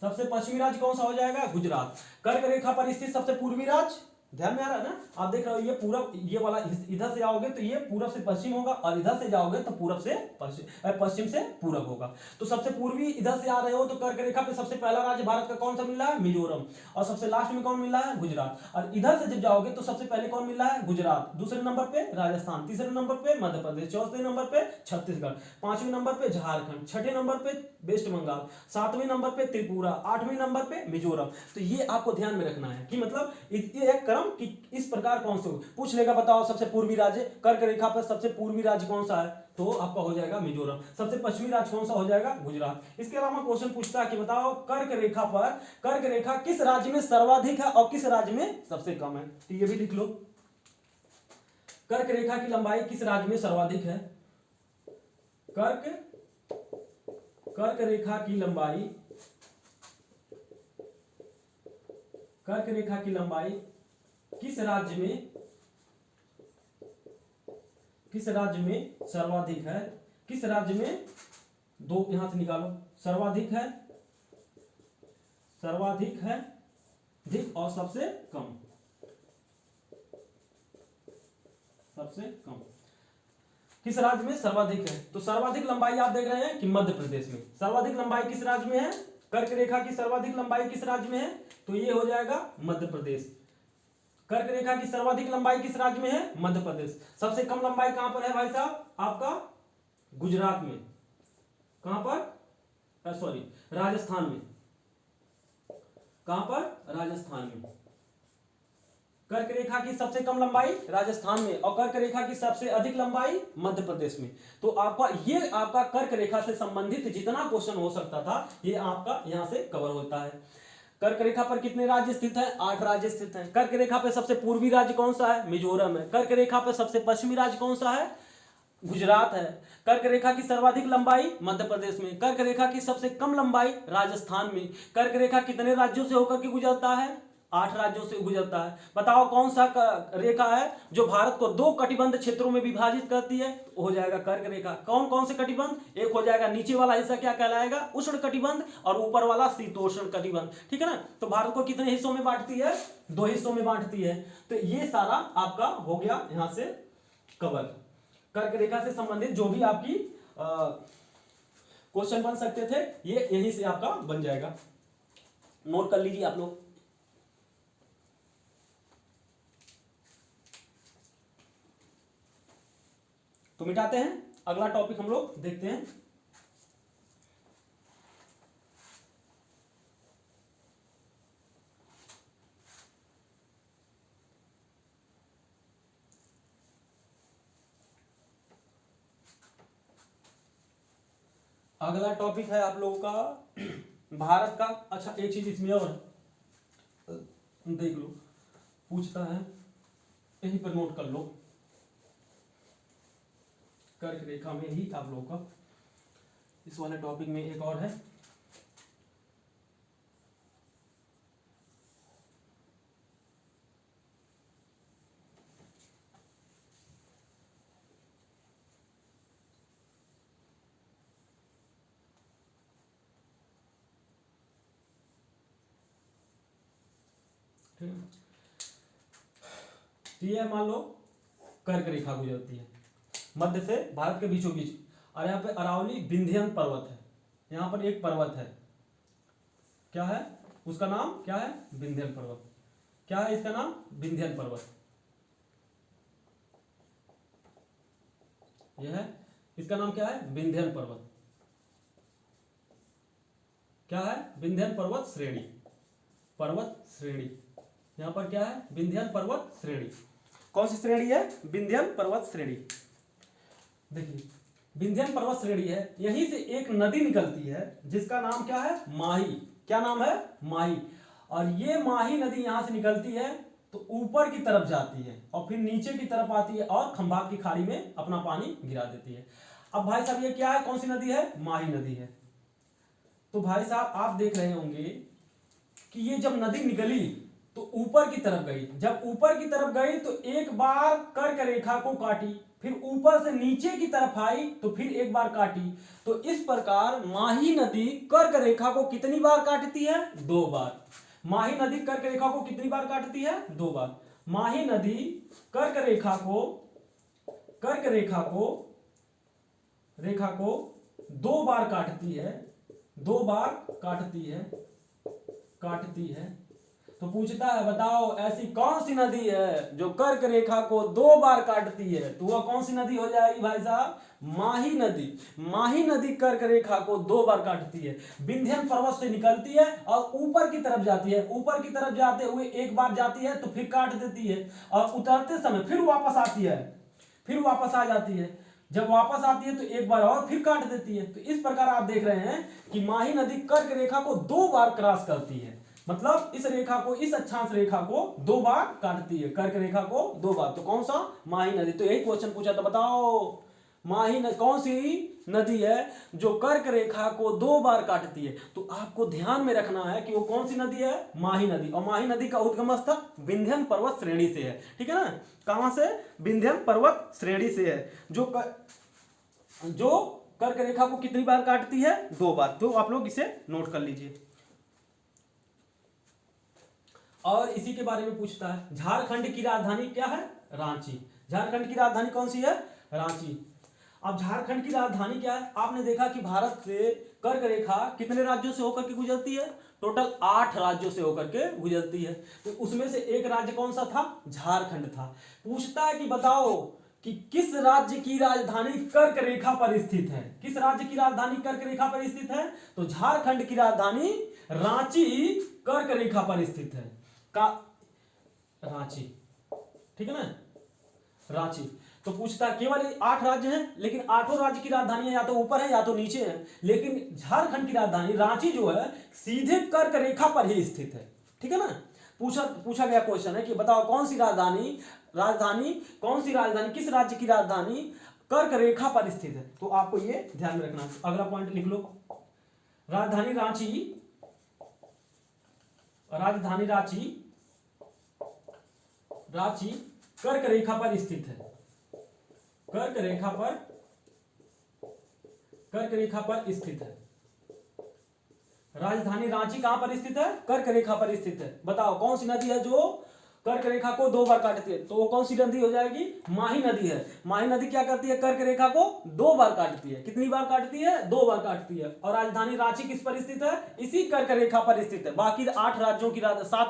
सबसे पश्चिमी राज्य कौन सा हो जाएगा, गुजरात। कर्क रेखा पर स्थित सबसे पूर्वी राज्य, ध्यान में आ रहा है ना, आप देख रहे हो ये पूरब, ये वाला इधर से आओगे तो ये पूरब से पश्चिम होगा और इधर से जाओगे तो पूरब से पश्चिम से पूरब होगा। तो सबसे पूर्वी इधर से आ रहे हो तो कर्क रेखा पे सबसे पहला राज्य भारत का कौन सा मिल रहा है, मिजोरम। और सबसे लास्ट में कौन मिल रहा है, गुजरात। और इधर से जब जाओगे तो सबसे पहले कौन मिल रहा है, गुजरात, दूसरे नंबर पे राजस्थान, तीसरे नंबर पे मध्य प्रदेश, चौथे नंबर पे छत्तीसगढ़, पांचवें नंबर पे झारखंड, छठे नंबर पे वेस्ट बंगाल, सातवें नंबर पे त्रिपुरा, आठवें नंबर पे मिजोरम। तो ये आपको ध्यान में रखना है कि मतलब ये एक क्रम कि इस प्रकार कौन से पूछ लेगा, बताओ सबसे पूर्वी राज्य, कर्क रेखा पर सबसे पूर्वी राज्य कौन सा है, तो आपका हो जाएगा मिजोरम। सबसे पश्चिमी राज्य कौन सा हो जाएगा, गुजरात। इसके अलावा क्वेश्चन पूछता है कि बताओ कर्क रेखा पर, कर्क रेखा किस राज्य में सर्वाधिक है और किस राज्य में सबसे कम है। तो ये भी लिख लो, कर्क रेखा की लंबाई किस राज्य में सर्वाधिक है, कर्क रेखा की लंबाई, कर्क रेखा की लंबाई किस राज्य में, किस राज्य में सर्वाधिक है, किस राज्य में, दो यहां से निकालो, सर्वाधिक है, सर्वाधिक है, अधिक और सबसे कम, सबसे कम किस राज्य में सर्वाधिक है। तो सर्वाधिक लंबाई आप देख रहे हैं कि मध्य प्रदेश में। सर्वाधिक लंबाई किस राज्य में है, कर्क रेखा की सर्वाधिक लंबाई किस राज्य में है, तो ये हो जाएगा मध्य प्रदेश। कर्क रेखा की सर्वाधिक लंबाई किस राज्य में है, मध्य प्रदेश। सबसे कम लंबाई कहां पर है भाई साहब, आपका गुजरात में। कहां पर, सॉरी राजस्थान में। कहां पर, राजस्थान में। कर्क रेखा की सबसे कम लंबाई राजस्थान में और कर्क रेखा की सबसे अधिक लंबाई मध्य प्रदेश में। तो आपका कर्क रेखा से संबंधित जितना क्वेश्चन हो सकता था ये आपका यहां से कवर होता है। कर्क रेखा पर कितने राज्य स्थित हैं? 8 राज्य स्थित हैं। कर्क रेखा पे सबसे पूर्वी राज्य कौन सा है? मिजोरम है। कर्क रेखा पे सबसे पश्चिमी राज्य कौन सा है? गुजरात है। कर्क रेखा की सर्वाधिक लंबाई मध्य प्रदेश में। कर्क रेखा की सबसे कम लंबाई राजस्थान में। कर्क रेखा कितने राज्यों से होकर के गुजरता है? 8 राज्यों से गुजरता है। बताओ कौन सा रेखा है जो भारत को 2 कटिबंध क्षेत्रों में विभाजित करती है? हो जाएगा कर्क रेखा। कौन कौन से कटिबंध? एक हो जाएगा नीचे वाला हिस्सा क्या कहलाएगा? उष्ण कटिबंध, और ऊपर वाला शीतोष्ण कटिबंध। ठीक है ना। तो भारत को कितने हिस्सों में बांटती है? 2 हिस्सों में बांटती है। तो ये सारा आपका हो गया यहां से कवर। कर्क रेखा से संबंधित जो भी आपकी क्वेश्चन बन सकते थे ये यहीं से आपका बन जाएगा। नोट कर लीजिए आप लोग। तो मिटाते हैं, अगला टॉपिक हम लोग देखते हैं। अगला टॉपिक है आप लोगों का भारत का। अच्छा एक चीज इसमें और देख लो, पूछता है, यहीं पर नोट कर लो। कर्क रेखा में ही आप लोगों का इस वाले टॉपिक में एक और है। तो ये मान लो कर्क रेखा गुजरती है मध्य से भारत के बीचों बीच, और यहाँ पे अरावली विंध्यन पर्वत है। यहाँ पर एक पर्वत है, क्या है उसका नाम? क्या है? विंध्यन पर्वत। क्या है इसका नाम? विंध्यन पर्वत। यह है, इसका नाम क्या है? विंध्यन पर्वत। क्या है? विंध्यन पर्वत श्रेणी। पर्वत श्रेणी यहां पर क्या है? विंध्यन पर्वत श्रेणी। कौन सी श्रेणी है? विंध्यन पर्वत श्रेणी। देखिए विंध्यन पर्वत श्रेणी है, यहीं से एक नदी निकलती है जिसका नाम क्या है? माही। क्या नाम है? माही। और ये माही नदी यहां से निकलती है तो ऊपर की तरफ जाती है और फिर नीचे की तरफ आती है और खंभात की खाड़ी में अपना पानी गिरा देती है। अब भाई साहब ये क्या है? कौन सी नदी है? माही नदी है। तो भाई साहब आप देख रहे होंगे कि ये जब नदी निकली तो ऊपर की तरफ गई। जब ऊपर की तरफ गई तो एक बार कर्क रेखा को काटी, फिर ऊपर से नीचे की तरफ आई तो फिर एक बार काटी। तो इस प्रकार माही नदी कर्क रेखा को कितनी बार काटती है? 2 बार। माही नदी कर्क रेखा को कितनी बार काटती है? 2 बार। माही नदी कर्क रेखा को 2 बार काटती है। 2 बार काटती है। तो पूछता है बताओ ऐसी कौन सी नदी है जो कर्क रेखा को 2 बार काटती है? तो वह कौन सी नदी हो जाएगी भाई साहब? माही नदी। माही नदी कर्क रेखा को 2 बार काटती है। विंध्यन पर्वत से निकलती है और ऊपर की तरफ जाती है। ऊपर की तरफ जाते हुए एक बार जाती है तो फिर काट देती है, और उतरते समय फिर वापस आती है, फिर वापस आ जाती है। जब वापस आती है तो एक बार और फिर काट देती है। तो इस प्रकार आप देख रहे हैं कि माही नदी कर्क रेखा को 2 बार क्रॉस करती है। मतलब इस रेखा को, इस अक्षांश रेखा को 2 बार काटती है, कर्क रेखा को 2 बार। तो कौन सा? माही नदी। तो यही क्वेश्चन पूछा था, बताओ माही कौन सी नदी है जो कर्क रेखा को 2 बार काटती है? तो आपको ध्यान में रखना है कि वो कौन सी नदी है? माही नदी। और माही नदी का उद्गम स्थल विंध्यन पर्वत श्रेणी से है। ठीक है ना। कहां से? विंध्यन पर्वत श्रेणी से है, जो कर्क रेखा को कितनी बार काटती है? 2 बार। तो आप लोग इसे नोट कर लीजिए। और इसी के बारे में पूछता है, झारखंड की राजधानी क्या है? रांची। झारखंड की राजधानी कौन सी है? रांची। अब झारखंड की राजधानी क्या है? आपने देखा कि भारत से कर्क रेखा कितने राज्यों से होकर के गुजरती है? टोटल 8 राज्यों से होकर के गुजरती है। तो उसमें से एक राज्य कौन सा था? झारखंड था। पूछता है कि बताओ कि किस राज्य की राजधानी कर्क रेखा पर स्थित है? किस राज्य की राजधानी कर्क रेखा पर स्थित है? तो झारखंड की राजधानी रांची कर्क रेखा पर स्थित है। रांची ठीक है ना, रांची। तो पूछता है केवल 8 राज्य हैं, लेकिन 8 राज्य की राजधानियां या तो ऊपर है या तो नीचे है, लेकिन झारखंड की राजधानी रांची जो है सीधे कर्क रेखा पर ही स्थित है। ठीक है ना। पूछा गया क्वेश्चन है कि बताओ कौन सी राजधानी कौन सी राजधानी, किस राज्य की राजधानी कर्क रेखा पर स्थित है। तो आपको ये ध्यान में रखना है। अगला पॉइंट लिख लो, राजधानी रांची कर्क रेखा पर स्थित है। कर्क रेखा पर स्थित है। राजधानी रांची कहां पर स्थित है? कर्क रेखा पर स्थित है। बताओ कौन सी नदी है जो कर्क रेखा को 2 बार काटती है? तो वो कौन सी नदी हो जाएगी? माही नदी है। माही नदी क्या करती है? कर्क रेखा को 2 बार काटती है। कितनी बार काटती है? 2 बार काटती है। और राजधानी रांची किस पर स्थित है? इसी कर्क रेखा पर स्थित है। बाकी 7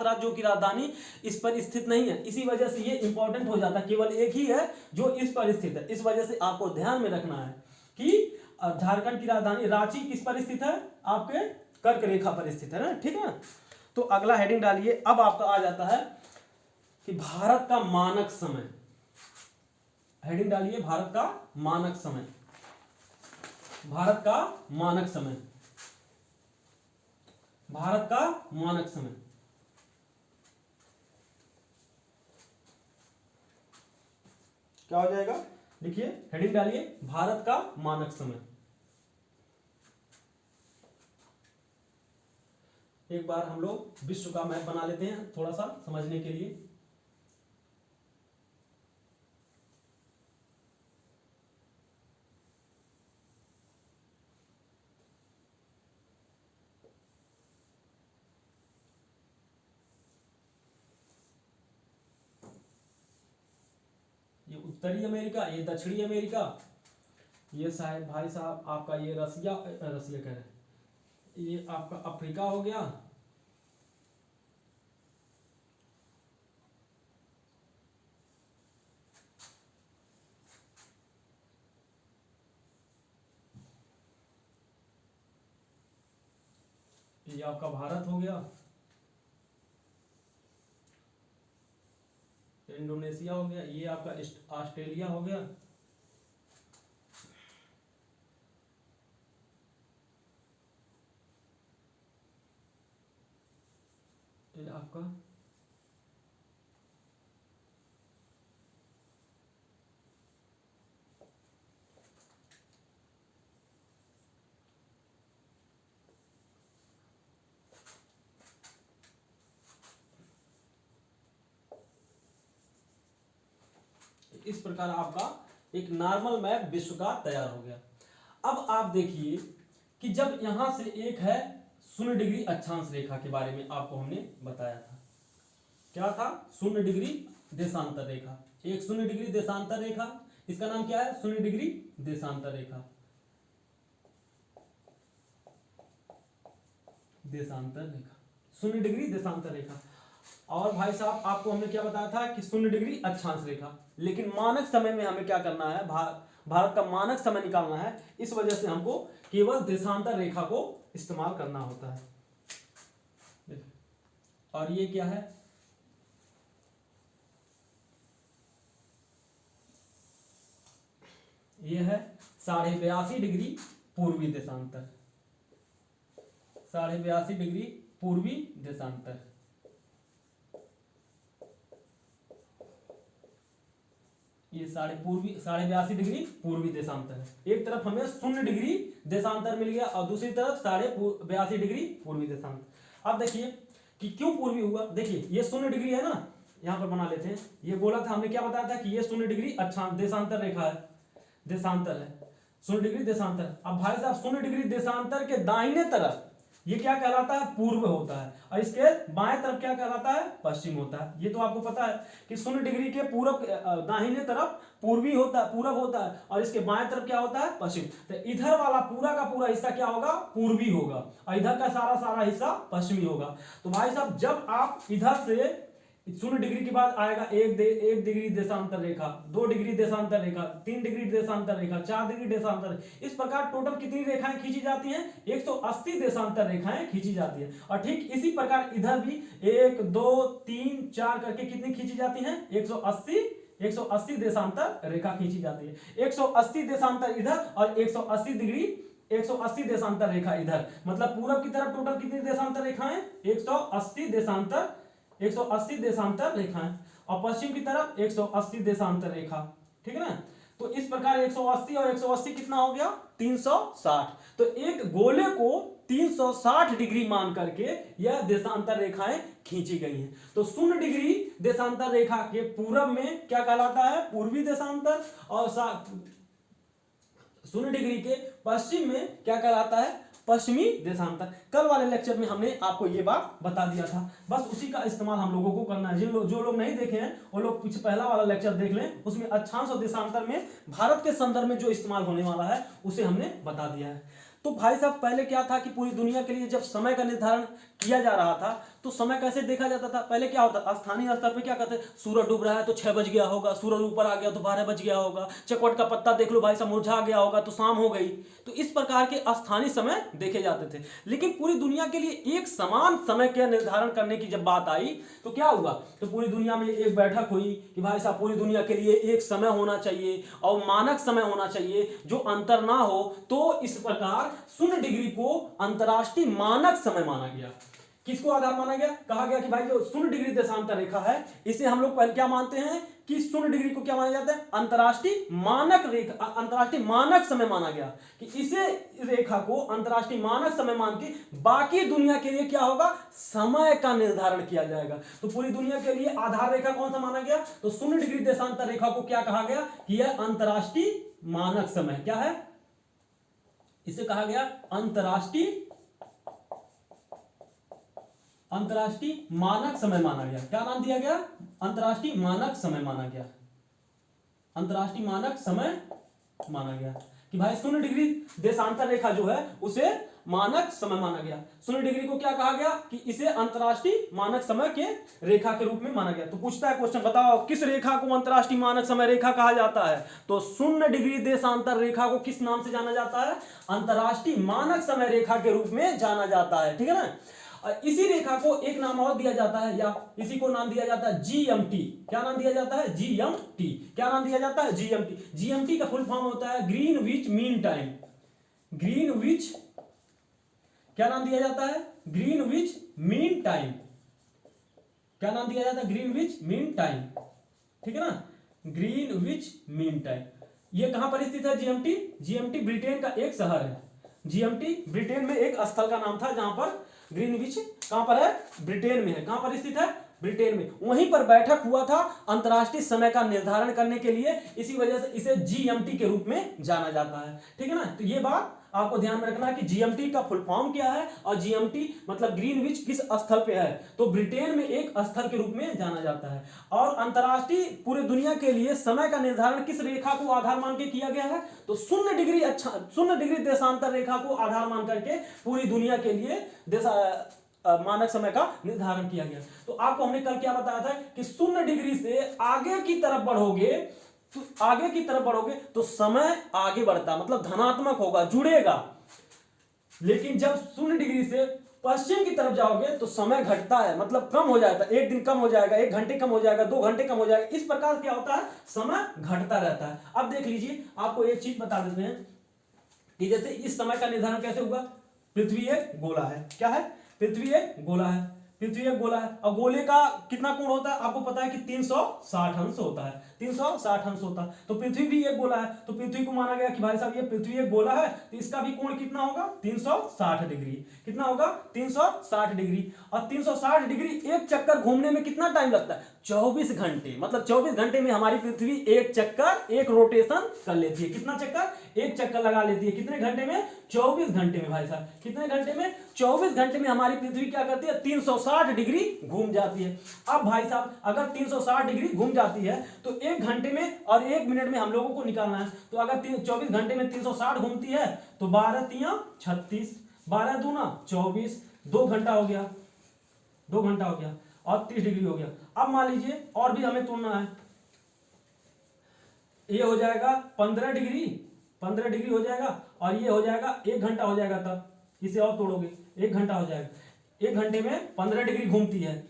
राज्यों की राजधानी इस पर स्थित नहीं है। इसी वजह से ये इंपॉर्टेंट हो जाता है, केवल एक ही है जो इस पर स्थित है। इस वजह से आपको ध्यान में रखना है कि झारखंड की राजधानी रांची किस पर स्थित है? आपके कर्क रेखा पर स्थित है ना। ठीक है। तो अगला हेडिंग डालिए। अब आपका आ जाता है कि भारत का मानक समय। हेडिंग डालिए, भारत का मानक समय। भारत का मानक समय। भारत का मानक समय क्या हो जाएगा? देखिए हेडिंग डालिए, भारत का मानक समय। एक बार हम लोग विश्व का मैप बना लेते हैं थोड़ा सा समझने के लिए। ये उत्तरी अमेरिका, ये दक्षिणी अमेरिका, ये शायद भाई साहब आपका ये रसिया कह रहे हैं, ये आपका अफ्रीका हो गया, ये आपका भारत हो गया, इंडोनेशिया हो गया, ये आपका ऑस्ट्रेलिया हो गया, ये आपका इस प्रकार आपका एक नॉर्मल मैप विश्व का तैयार हो गया। अब आप देखिए कि जब यहां से एक है 0 डिग्री अक्षांश रेखा के बारे में आपको हमने बताया था। क्या था? 0 डिग्री देशांतर रेखा। एक 0 डिग्री देशांतर रेखा, इसका नाम क्या है? 0 डिग्री देशांतर रेखा। देशांतर रेखा, 0 डिग्री देशांतर रेखा। और भाई साहब आपको हमने क्या बताया था कि 0 डिग्री अक्षांश रेखा। लेकिन मानक समय में हमें क्या करना है? भारत का मानक समय निकालना है। इस वजह से हमको केवल देशांतर रेखा को इस्तेमाल करना होता है। और ये क्या है? ये है 82.5 डिग्री पूर्वी देशांतर। 82.5 डिग्री पूर्वी देशांतर। ये 82.5 डिग्री पूर्वी देशांतर है। एक तरफ हमें 0 डिग्री देशांतर मिल गया और दूसरी तरफ 82.5 डिग्री पूर्वी देशांतर। अब देखिए कि क्यों पूर्वी हुआ। देखिए ये 0 डिग्री है ना, यहां पर बना लेते हैं। ये बोला था हमने, क्या बताया था कि ये 0 डिग्री अक्षांश देशांतर रेखा है, देशांतर है 0 डिग्री देशांतर। अब भाई साहब 0 डिग्री देशांतर के दाहिने तरफ ये क्या कहलाता है? पूर्व होता है, और इसके बाएं तरफ क्या कहलाता है? पश्चिम होता है। ये तो आपको पता है कि 0 डिग्री के पूरब दाहिने तरफ पूर्वी होता है, पूरब होता है, और इसके बाएं तरफ क्या होता है? पश्चिम। तो इधर वाला पूरा का पूरा हिस्सा क्या होगा? पूर्वी होगा, और इधर का सारा हिस्सा पश्चिमी होगा। तो भाई साहब जब आप इधर से 0 डिग्री के बाद आएगा 1 डिग्री देशांतर रेखा, 2 डिग्री देशांतर रेखा, 3 डिग्री देशांतर रेखा, 4 डिग्री देशांतर। इस प्रकार टोटल कितनी रेखाएं खींची जाती हैं? 180 देशांतर रेखाएं खींची जाती है। और ठीक इसी प्रकार इधर भी 1 2 3 4 करके कितनी खींची जाती हैं? 180 देशांतर रेखा खींची जाती है। 180 देशांतर इधर और 180 देशांतर रेखा इधर, मतलब पूरब की तरफ टोटल कितनी देशांतर रेखाएं? 180 देशांतर रेखाएं, और पश्चिम की तरफ 180 देशांतर रेखा। ठीक है ना? तो इस प्रकार 180 और 180 कितना हो गया? 360। तो एक गोले को 360 डिग्री मान करके यह देशांतर रेखाएं खींची गई हैं। तो 0 डिग्री देशांतर रेखा के पूरब में क्या कहलाता है? पूर्वी देशांतर, और 0 डिग्री के पश्चिम में क्या कहलाता है? पश्चिमी देशांतर। कल वाले लेक्चर में हमने आपको ये बात बता दिया था, बस उसी का इस्तेमाल हम लोगों को करना है। जो लोग नहीं देखे हैं वो लोग पीछे पहला वाला लेक्चर देख लें, उसमें अक्षांश और देशांतर में भारत के संदर्भ में जो इस्तेमाल होने वाला है उसे हमने बता दिया है। तो भाई साहब पहले क्या था कि पूरी दुनिया के लिए जब समय का निर्धारण किया जा रहा था तो समय कैसे देखा जाता था? पहले क्या होता? स्थानीय स्तर पे क्या कहते हैं? सूरज डूब रहा है तो 6 बज गया होगा, सूरज ऊपर आ गया तो 12 बज गया होगा, चकोट का पत्ता देख लो भाई साहब मुरझा गया होगा तो शाम हो गई। तो इस प्रकार के स्थानीय समय देखे जाते थे। लेकिन पूरी दुनिया के लिए एक समान समय का निर्धारण करने की जब बात आई तो क्या हुआ? तो पूरी दुनिया में एक बैठक हुई कि भाई साहब पूरी दुनिया के लिए एक समय होना चाहिए और मानक समय होना चाहिए जो अंतर ना हो। तो इस प्रकार 0 डिग्री को अंतरराष्ट्रीय मानक समय माना गया। किसको आधार माना गया? कहा गया कि भाई जो 0 डिग्री देशांतर रेखा है इसे हम लोग पहले क्या मानते हैं कि 0 डिग्री को क्या माना जाता है? अंतरराष्ट्रीय मानक रेखा, अंतरराष्ट्रीय मानक समय माना गया कि इसे रेखा को अंतरराष्ट्रीय मानक समय मान के बाकी दुनिया के लिए क्या होगा? समय का निर्धारण किया जाएगा। तो पूरी दुनिया के लिए आधार रेखा कौन सा माना गया? तो 0 डिग्री देशांतर रेखा को क्या कहा गया कि यह अंतरराष्ट्रीय मानक समय क्या है? इसे कहा गया अंतरराष्ट्रीय मानक समय माना गया। क्या नाम दिया गया? अंतरराष्ट्रीय मानक समय माना गया। अंतरराष्ट्रीय मानक समय माना गया कि भाई 0 डिग्री देशांतर रेखा जो है उसे मानक समय माना गया। 0 डिग्री को क्या कहा गया कि इसे अंतरराष्ट्रीय मानक समय के रेखा के रूप में माना गया। तो पूछता है क्वेश्चन, बताओ किस रेखा को अंतरराष्ट्रीय मानक समय रेखा कहा जाता है? तो 0 डिग्री देशांतर रेखा को किस नाम से जाना जाता है? अंतरराष्ट्रीय मानक समय रेखा के रूप में जाना जाता है। ठीक है ना? और इसी रेखा को एक नाम और दिया जाता है, या इसी को नाम दिया जाता है जीएमटी। क्या नाम दिया जाता है? जीएमटी। क्या नाम दिया जाता है? जीएमटी। जीएमटी का फुल फॉर्म होता है ग्रीनविच मीन टाइम। ग्रीनविच क्या नाम दिया जाता है? Greenwich mean time. क्या नाम दिया जाता है? Greenwich mean time. ठीक है ना? Greenwich mean time. ये कहां पर स्थित है जीएमटी? जीएमटी ब्रिटेन का एक शहर है। जीएमटी ब्रिटेन में एक स्थल का नाम था जहां पर ग्रीनविच कहां पर है? ब्रिटेन में है। कहां पर स्थित है? ब्रिटेन में। वहीं पर बैठक हुआ था अंतरराष्ट्रीय समय का निर्धारण करने के लिए, इसी वजह से इसे जीएमटी के रूप में जाना जाता है। ठीक है ना? तो ये बात आपको ध्यान में रखना है कि जीएमटी का फुल फॉर्म क्या है और जीएमटी मतलब ग्रीनविच किस स्थल पे है। तो ब्रिटेन में एक स्थल के रूप में जाना जाता है। और अंतरराष्ट्रीय पूरे दुनिया के लिए समय का निर्धारण किस रेखा को आधार मान के किया गया है? तो 0 डिग्री देशांतर रेखा को आधार मान करके पूरी दुनिया के लिए मानक समय का निर्धारण किया गया। तो आपको हमने कल क्या बताया था कि 0 डिग्री से आगे की तरफ बढ़ोगे तो समय आगे बढ़ता, मतलब धनात्मक होगा, जुड़ेगा। लेकिन जब 0 डिग्री से पश्चिम की तरफ जाओगे तो समय घटता है, मतलब कम हो जाता है। 1 दिन कम हो जाएगा, 1 घंटे कम हो जाएगा, 2 घंटे कम हो जाएगा। इस प्रकार क्या होता है? समय घटता रहता है। अब देख लीजिए, आपको एक चीज बता देते हैं कि जैसे इस समय का निर्धारण कैसे हुआ? पृथ्वी एक गोला है। क्या है? पृथ्वी एक गोला है। पृथ्वी एक गोला है और गोले का कितना कोण होता है? आपको पता है कि 360 अंश होता है। 360 अंश होता है। तो पृथ्वी भी एक गोला है, तो पृथ्वी को माना गया कि भाई साहब ये पृथ्वी एक गोला है तो इसका भी कोण कितना होगा? 360 डिग्री। कितना होगा? 360 डिग्री। और 360 डिग्री एक चक्कर घूमने में कितना टाइम लगता है? 24 घंटे। मतलब 24 घंटे में हमारी पृथ्वी एक चक्कर, एक रोटेशन कर लेती है। कितना चक्कर? एक चक्कर लगा लेती है। कितने घंटे में? 24 घंटे में। भाई साहब कितने घंटे में? 24 घंटे में हमारी पृथ्वी क्या करती है? 360 डिग्री घूम जाती है। अब भाई साहब अगर 360 डिग्री घूम जाती है तो 1 घंटे में और 1 मिनट में हम लोगों को निकालना है। तो अगर 24 घंटे में 360 घूमती है तो 12 तिया 36, 12 दूना 24, 2 घंटा हो गया। 2 घंटा हो गया। और 30 डिग्री हो गया। अब मान लीजिए और भी हमें तोड़ना है, ये हो जाएगा 15 डिग्री, 15 डिग्री हो जाएगा, और ये हो जाएगा 1 घंटा हो जाएगा। तब इसे और तोड़ोगे 1 घंटा हो जाएगा, 1 घंटे में 15 डिग्री घूमती है।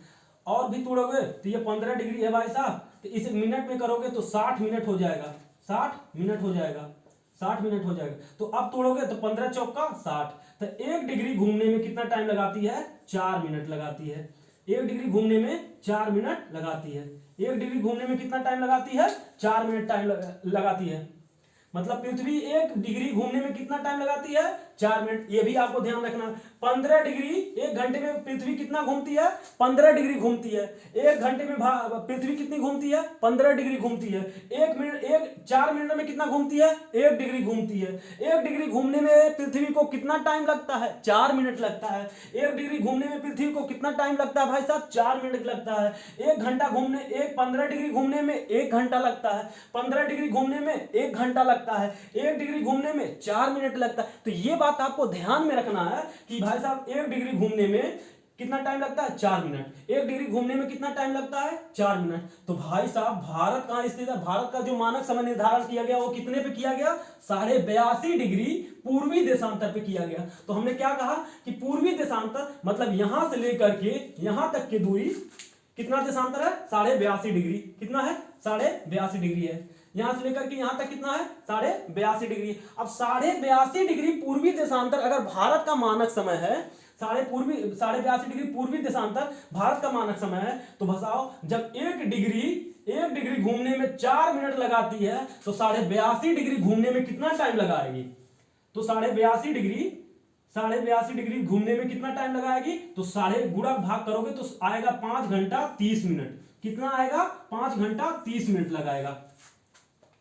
और भी तोड़ोगे तो ये 15 डिग्री है भाई साहब, तो इसे मिनट में करोगे तो 60 मिनट हो जाएगा, 60 मिनट हो जाएगा, 60 मिनट हो जाएगा। तो अब तोड़ोगे तो 15 चौका 60, तो 1 डिग्री घूमने में कितना टाइम लगाती है? 4 मिनट लगाती है। 1 डिग्री घूमने में 4 मिनट लगाती है। 1 डिग्री घूमने में कितना टाइम लगाती है? 4 मिनट टाइम लगाती है। मतलब पृथ्वी 1 डिग्री घूमने में कितना टाइम लगाती है? 4 मिनट। ये भी आपको ध्यान रखना। 15 डिग्री 1 घंटे में पृथ्वी कितना घूमती है? 15 डिग्री घूमती है। 1 घंटे में पृथ्वी कितनी घूमती है? 15 डिग्री घूमती है। 4 मिनट में कितना घूमती है? 1 डिग्री घूमती है। 1 डिग्री घूमने में पृथ्वी को कितना टाइम लगता है? 4 मिनट लगता है। 1 डिग्री घूमने में पृथ्वी को कितना टाइम लगता है भाई साहब? 4 मिनट लगता है। 1 घंटा घूमने 15 डिग्री घूमने में 1 घंटा लगता है। 15 डिग्री घूमने में 1 घंटा लगता है। 1 डिग्री घूमने में 4 मिनट लगता है। तो ये बात आपको ध्यान में रखना है कि भाई साहब 1 डिग्री घूमने में कितना टाइम लगता है? 4 मिनट। 1 डिग्री घूमने में कितना टाइम लगता है? 4 मिनट। तो भाई साहब भारत कहां स्थित है? भारत का जो मानक समय निर्धारण किया गया वो कितने पे किया गया? 82.5 डिग्री पूर्वी देशांतर पे किया गया। तो हमने क्या कहा कि पूर्वी देशांतर मतलब यहां से लेकर के यहां तक की दूरी कितना देशांतर है? 82.5 डिग्री। कितना है? 82.5 डिग्री है। यहां से लेकर के यहां तक कितना है? 82.5 डिग्री। अब 82.5 डिग्री पूर्वी देशांतर अगर भारत का मानक समय है, 82.5 डिग्री पूर्वी देशांतर भारत का मानक समय है, तो बताओ जब 1 डिग्री घूमने में 4 मिनट लगाती है तो 82.5 डिग्री घूमने में कितना टाइम लगाएगी? तो 82.5 डिग्री घूमने में कितना टाइम लगाएगी? तो साढ़े गुणा भाग करोगे तो आएगा 5 घंटा 30 मिनट। कितना आएगा? 5 घंटा 30 मिनट लगाएगा।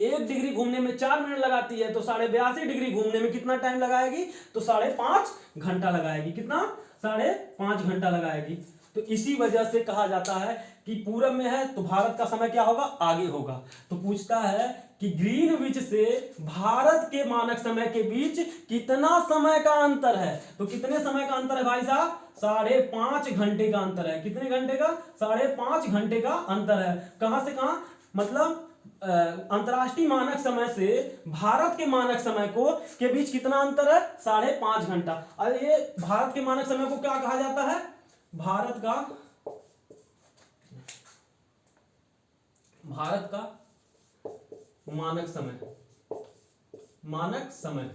1 डिग्री घूमने में 4 मिनट लगाती है तो 82.5 डिग्री घूमने में कितना टाइम लगाएगी? तो 5.5 घंटा लगाएगी। कितना? 5.5 घंटा लगाएगी। तो इसी वजह से कहा जाता है कि पूरब में है तो भारत का समय क्या होगा? आगे होगा। तो पूछता है कि ग्रीनविच से भारत के मानक समय के बीच कितना समय का अंतर है? तो कितने समय का अंतर है भाई साहब? 5.5 घंटे का अंतर है। कितने घंटे का? 5.5 घंटे का अंतर है। कहां से कहां? मतलब अंतरराष्ट्रीय मानक समय से भारत के मानक समय को के बीच कितना अंतर है? 5.5 घंटा। और ये भारत के मानक समय को क्या कहा जाता है? भारत का मानक समय। मानक समय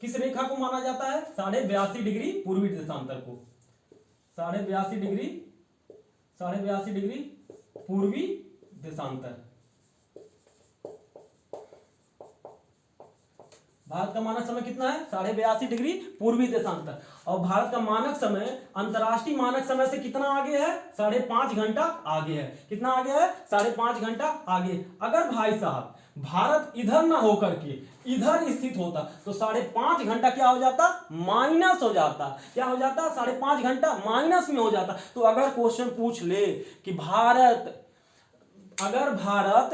किस रेखा को माना जाता है? 82.5 डिग्री पूर्वी देशांतर को। 82.5 डिग्री पूर्वी देशांतर। भारत का मानक समय कितना है? 82.5 डिग्री पूर्वी देशांतर। और भारत का मानक समय अंतरराष्ट्रीय मानक समय से कितना आगे है? 5.5 घंटा आगे है। कितना आगे है? 5.5 घंटा आगे। अगर भाई साहब भारत इधर ना होकर के इधर स्थित होता तो 5.5 घंटा क्या हो जाता? माइनस हो जाता। क्या हो जाता? 5.5 घंटा माइनस में हो जाता। तो अगर क्वेश्चन पूछ ले कि अगर भारत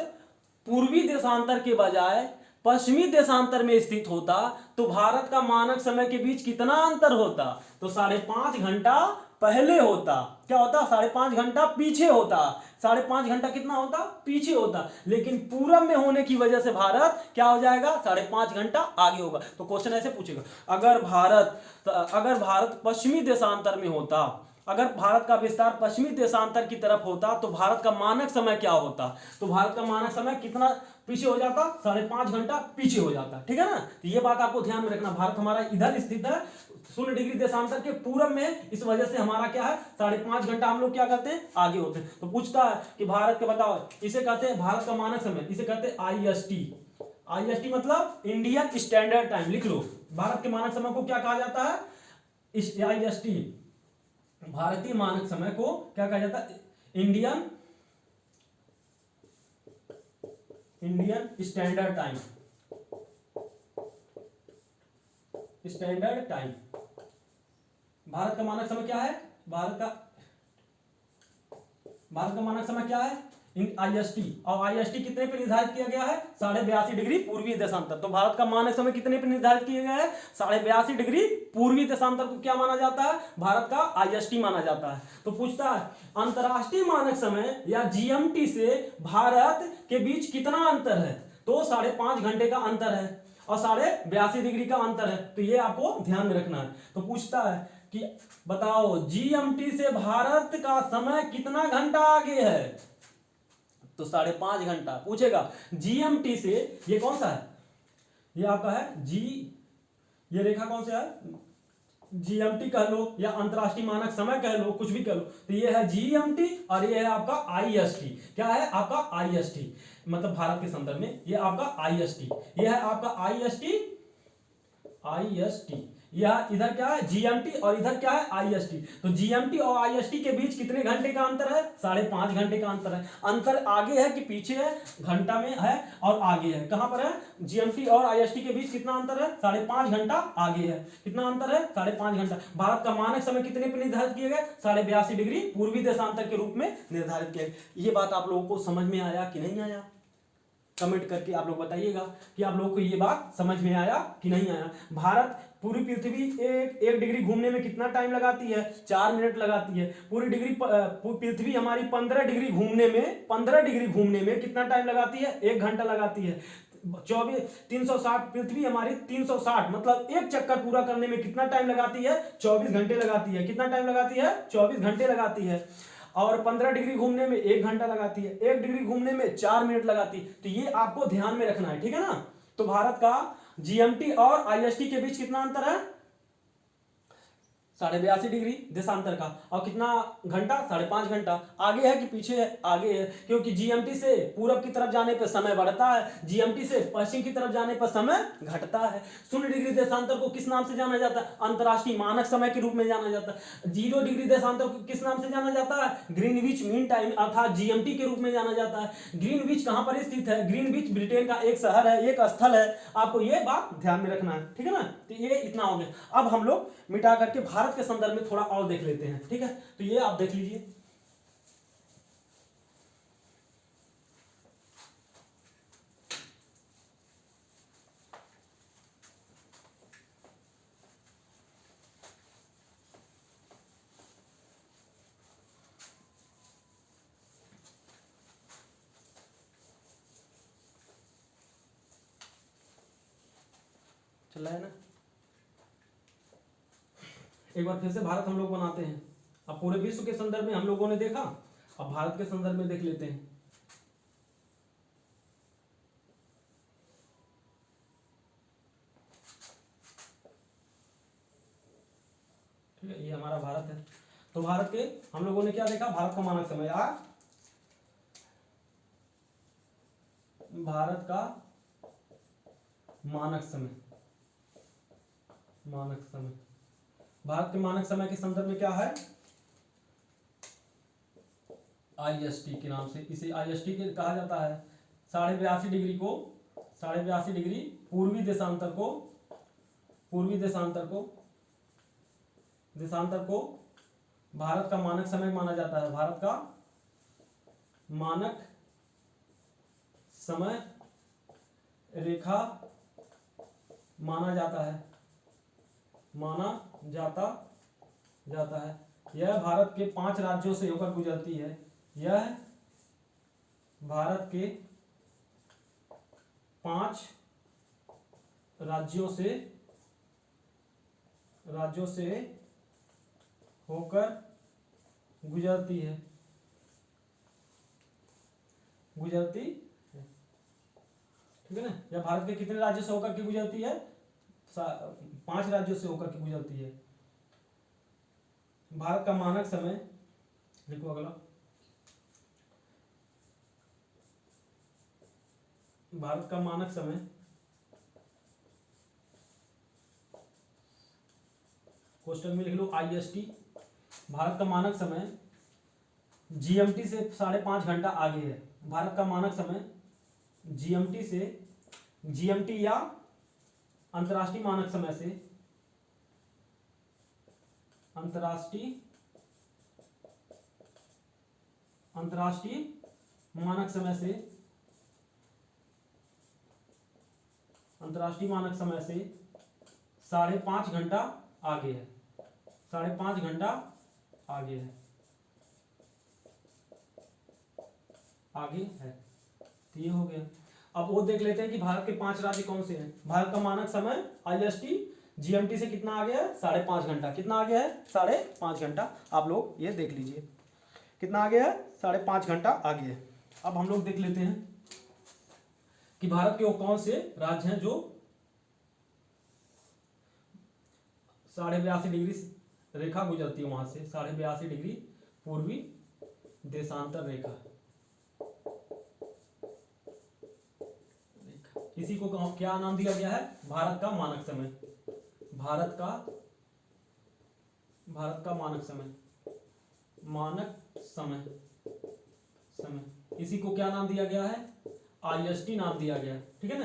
पूर्वी देशांतर के बजाय पश्चिमी देशांतर में स्थित होता तो भारत का मानक समय के बीच कितना अंतर होता? तो 5.5 घंटा पहले होता। क्या होता? 5.5 घंटा पीछे होता। 5.5 घंटा कितना होता? पीछे होता। लेकिन पूरब में होने की वजह से भारत क्या हो जाएगा? 5.5 घंटा आगे होगा। तो क्वेश्चन ऐसे पूछेगा, अगर भारत पश्चिमी देशांतर में होता, अगर भारत का विस्तार पश्चिमी देशांतर की तरफ होता तो भारत का मानक समय क्या होता? तो भारत का मानक समय कितना पीछे हो जाता? 5.5 घंटा पीछे हो जाता। ठीक है ना? तो ये बात आपको ध्यान में रखना। भारत हमारा इधर स्थित है 0 डिग्री देशांतर के पूरब में, इस वजह से हमारा क्या है? 5.5 घंटा हम लोग क्या करते हैं? आगे होते हैं। तो पूछता है कि भारत के बताओ, इसे कहते हैं भारत का मानक समय, इसे कहते हैं IST। IST मतलब इंडियन स्टैंडर्ड टाइम। लिख लो, भारत के मानक समय को क्या कहा जाता है? IST। भारतीय मानक समय को क्या कहा जाता है? Indian standard time. Standard time. Bharat का मानक समय क्या है? भारत का मानक समय क्या है? IST, और IST कितने पे निर्धारित किया गया है? 82.5 डिग्री पूर्वी देशांतर। तो भारत का मानक समय कितने पे निर्धारित किया गया है? 82.5 डिग्री पूर्वी देशांतर को क्या माना जाता है? भारत का IST माना जाता है। तो पूछता है अंतरराष्ट्रीय मानक समय या GMT से भारत के बीच कितना अंतर है? तो 5.5 घंटे का अंतर है और 82.5 डिग्री का अंतर है। तो ये आपको ध्यान में रखना है। तो पूछता है कि बताओ GMT से भारत का समय कितना घंटा आगे है? तो 5.5 घंटा। पूछेगा GMT से, ये कौन सा है? ये आपका है जी, ये रेखा कौन सा है? GMT कह लो या अंतरराष्ट्रीय मानक समय कह लो, कुछ भी कह लो। तो ये है GMT और ये है आपका IST। क्या है आपका? IST, मतलब भारत के संदर्भ में ये आपका IST। ये है आपका IST, यह इधर क्या है? GMT और इधर क्या है? IST। तो GMT और IST के बीच कितने घंटे का अंतर है? 5.5 घंटे का अंतर है। अंतर आगे है कि पीछे है? घंटा में है और आगे है। कहां पर है? GMT और IST के बीच कितना अंतर है? 5.5 घंटा आगे है। कितना अंतर है? 5.5 घंटा। भारत का मानक समय कितने पर निर्धारित किया गया? 82.5 डिग्री पूर्वी देशांतर के रूप में निर्धारित किया। ये बात आप लोगों को समझ में आया कि नहीं आया? कमेंट करके आप लोग बताइएगा कि आप लोगों को ये बात समझ में आया कि नहीं आया। भारत पूरी पृथ्वी एक डिग्री घूमने में कितना टाइम लगाती है? 4 मिनट लगाती है। पूरी पृथ्वी हमारी 15 डिग्री घूमने में कितना टाइम लगाती है? 1 घंटा लगाती है। 360 पृथ्वी हमारी 360 मतलब एक चक्कर पूरा करने में कितना टाइम लगाती है? 24 घंटे लगाती है। कितना टाइम लगाती है? 24 घंटे लगाती है। और 15 डिग्री घूमने में 1 घंटा लगाती है। 1 डिग्री घूमने में 4 मिनट लगाती है। तो ये आपको ध्यान में रखना है, ठीक है ना? तो भारत का GMT और IST के बीच कितना अंतर है? 82.5 डिग्री देशांतर का। और कितना घंटा? 5.5 घंटा। आगे है कि पीछे है? आगे है, क्योंकि GMT से पूरब की तरफ जाने पर समय बढ़ता है, GMT से पश्चिम की तरफ जाने पर समय घटता है। 0 डिग्री देशांतर को किस नाम से जाना जाता है? अंतरराष्ट्रीय मानक समय के रूप में जाना जाता है। 0 डिग्री देशांतर को किस नाम से जाना जाता है? ग्रीनविच मीन टाइम अर्थात GMT के रूप में जाना जाता है। ग्रीनविच कहां पर स्थित है? ग्रीनविच ब्रिटेन का एक शहर है, एक स्थल है। आपको यह बात ध्यान में रखना है, ठीक है ना? तो ये इतना हो गया। अब हम लोग मिटा करके भारत के संदर्भ में थोड़ा और देख लेते हैं, ठीक है? तो ये आप देख लीजिए। चल रहा है ना? एक बार फिर से भारत हम लोग बनाते हैं। अब पूरे विश्व के संदर्भ में हम लोगों ने देखा, अब भारत के संदर्भ में देख लेते हैं। ठीक है, ये हमारा भारत है। तो भारत के हम लोगों ने क्या देखा? भारत का मानक समय भारत का मानक समय, भारत के मानक समय के संदर्भ में क्या है? IST के नाम से, इसे IST के कहा जाता है। 82.5 डिग्री को, 82.5 डिग्री पूर्वी देशांतर को भारत का मानक समय माना जाता है। भारत का मानक समय रेखा माना जाता है, यह भारत के 5 राज्यों से होकर गुजरती है। यह भारत के 5 राज्यों से होकर गुजरती है, ठीक है ना? यह भारत के कितने राज्यों से होकर के गुजरती है? 5 राज्यों से होकर के गुजरती है। भारत का मानक समय, लिखो अगला। भारत का मानक समय क्वेश्चन में लिख लो IST। भारत का मानक समय GMT से 5.5 घंटा आगे है। भारत का मानक समय GMT या अंतरराष्ट्रीय मानक समय से, अंतरराष्ट्रीय मानक समय से, अंतर्राष्ट्रीय मानक समय से 5.5 घंटा आगे है, 5.5 घंटा आगे है, आगे है। तो ये हो गया। अब वो देख लेते हैं कि भारत के 5 राज्य कौन से हैं। भारत का मानक समय IST GMT से कितना आगे है, 5.5 घंटा। कितना आगे है, 5.5 घंटा। आप लोग ये देख लीजिए कितना आगे है, 5.5 घंटा आगे है। अब हम लोग देख लेते हैं कि भारत के वो कौन से राज्य हैं जो 82.5 डिग्री रेखा गुजरती है वहां से, 82.5 डिग्री पूर्वी देशांतर रेखा। इसी को क्या नाम दिया गया है, भारत का मानक समय। भारत का मानक समय, इसी को क्या नाम दिया गया है, IST नाम दिया गया है। ठीक है ना।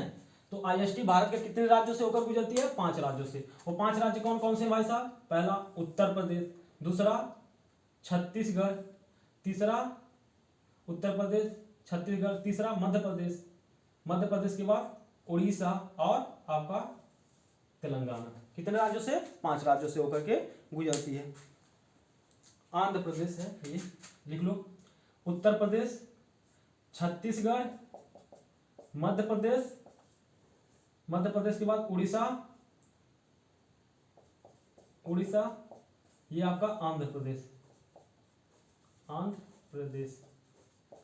तो IST भारत के कितने राज्यों से होकर गुजरती है, 5 राज्यों से। वो 5 राज्य कौन कौन से भाई साहब, पहला उत्तर प्रदेश, दूसरा छत्तीसगढ़, तीसरा उत्तर प्रदेश छत्तीसगढ़, तीसरा मध्य प्रदेश, मध्य प्रदेश के बाद उड़ीसा और आपका तेलंगाना। कितने राज्यों से, 5 राज्यों से होकर के गुजरती है। आंध्र प्रदेश है, ये लिख लो। उत्तर प्रदेश, छत्तीसगढ़, मध्य प्रदेश के बाद उड़ीसा, ये आपका आंध्र प्रदेश,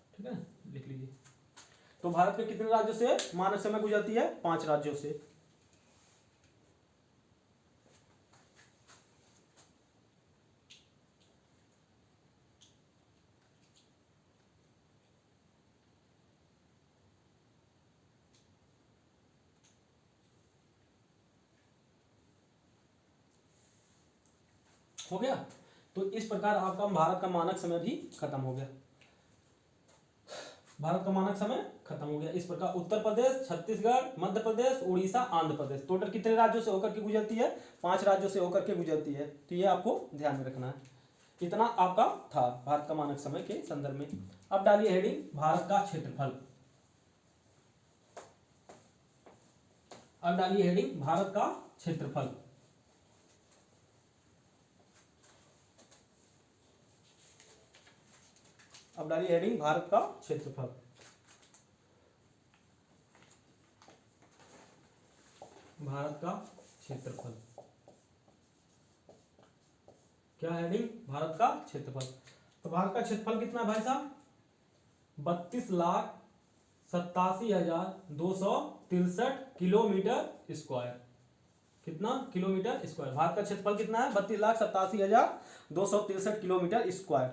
ठीक है, लिख लीजिए। तो भारत के कितने राज्यों से मानक समय गुजरती है, 5 राज्यों से। हो गया। तो इस प्रकार आपका भारत का मानक समय भी खत्म हो गया। भारत का मानक समय खत्म हो गया। इस प्रकार उत्तर प्रदेश, छत्तीसगढ़, मध्य प्रदेश, उड़ीसा, आंध्र प्रदेश, टोटल कितने राज्यों से होकर के गुजरती है, 5 राज्यों से होकर के गुजरती है। तो ये आपको ध्यान में रखना है। इतना आपका था भारत का मानक समय के संदर्भ में। अब डालिए हेडिंग भारत का क्षेत्रफल। अब डालिए हेडिंग भारत का क्षेत्रफल। अब डालिए हेडिंग भारत का क्षेत्रफल। भारत का क्षेत्रफल, क्या हेडिंग, भारत का क्षेत्रफल। तो भारत का क्षेत्रफल कितना है भाई साहब, 32,87,263 किलोमीटर स्क्वायर। कितना, किलोमीटर स्क्वायर। भारत का क्षेत्रफल कितना है, 32,87,263 किलोमीटर स्क्वायर।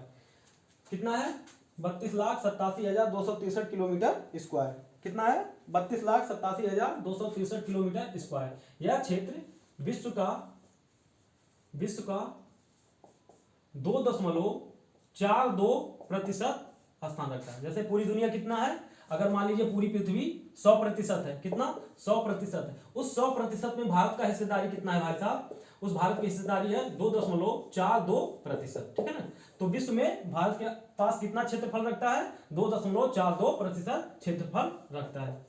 कितना है, 32,87,263 किलोमीटर स्क्वायर। कितना है, 32,87,263 किलोमीटर स्क्वायर। यह क्षेत्र विश्व का 2.42% स्थान रखता है। जैसे पूरी दुनिया कितना है, अगर मान लीजिए पूरी पृथ्वी 100% है, कितना, 100% है, उस 100% में भारत का हिस्सेदारी कितना है भाई साहब, उस भारत की हिस्सेदारी है 2.42%। ठीक है ना। तो विश्व में भारत के पास कितना क्षेत्रफल रखता है, 2.42% क्षेत्रफल रखता है,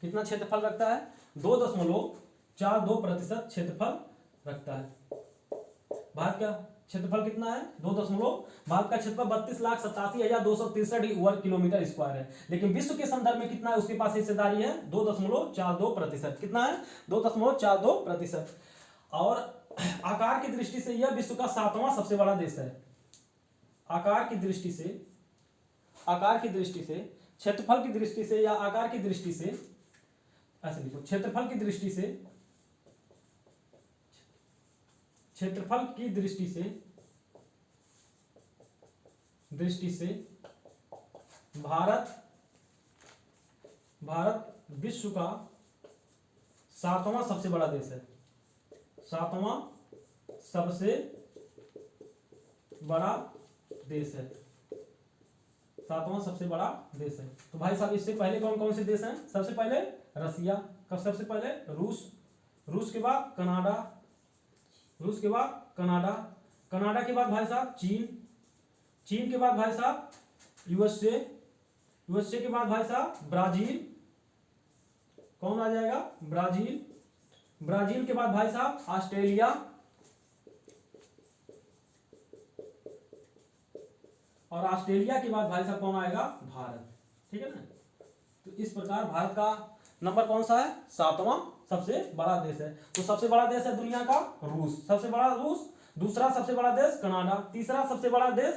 कितना क्षेत्रफल रखता है, 2.42% क्षेत्रफल रखता है। भारत का क्षेत्रफल कितना है, भारत का क्षेत्रफल 32,87,263 वर्ग किलोमीटर स्क्वायर है। लेकिन विश्व के संदर्भ में कितना है, उसके पास हिस्सेदारी है 2.42%। कितना है, 2.42%। और आकार की दृष्टि से यह विश्व का 7वां सबसे बड़ा देश है। आकार की दृष्टि से, क्षेत्रफल की दृष्टि से या आकार की दृष्टि से, ऐसे लिखो, क्षेत्रफल की दृष्टि से भारत विश्व का 7वां सबसे बड़ा देश है, 7वां सबसे बड़ा देश है, 7वां सबसे बड़ा देश है। तो भाई साहब इससे पहले कौन कौन से देश हैं, सबसे पहले रसिया, सबसे पहले रूस के बाद कनाडा, रूस के बाद कनाडा, कनाडा के बाद भाई साहब चीन, चीन के बाद भाई साहब यूएसए, यूएसए के बाद भाई साहब ब्राजील, कौन आ जाएगा ब्राजील, ब्राजील के बाद भाई साहब ऑस्ट्रेलिया, और ऑस्ट्रेलिया के बाद भाई साहब कौन आएगा भारत। ठीक है ना। तो इस प्रकार भारत का नंबर कौन सा है 7वां सबसे बड़ा देश है। तो सबसे बड़ा देश है दुनिया का रूस, सबसे बड़ा रूस, दूसरा सबसे बड़ा देश कनाडा, तीसरा सबसे बड़ा देश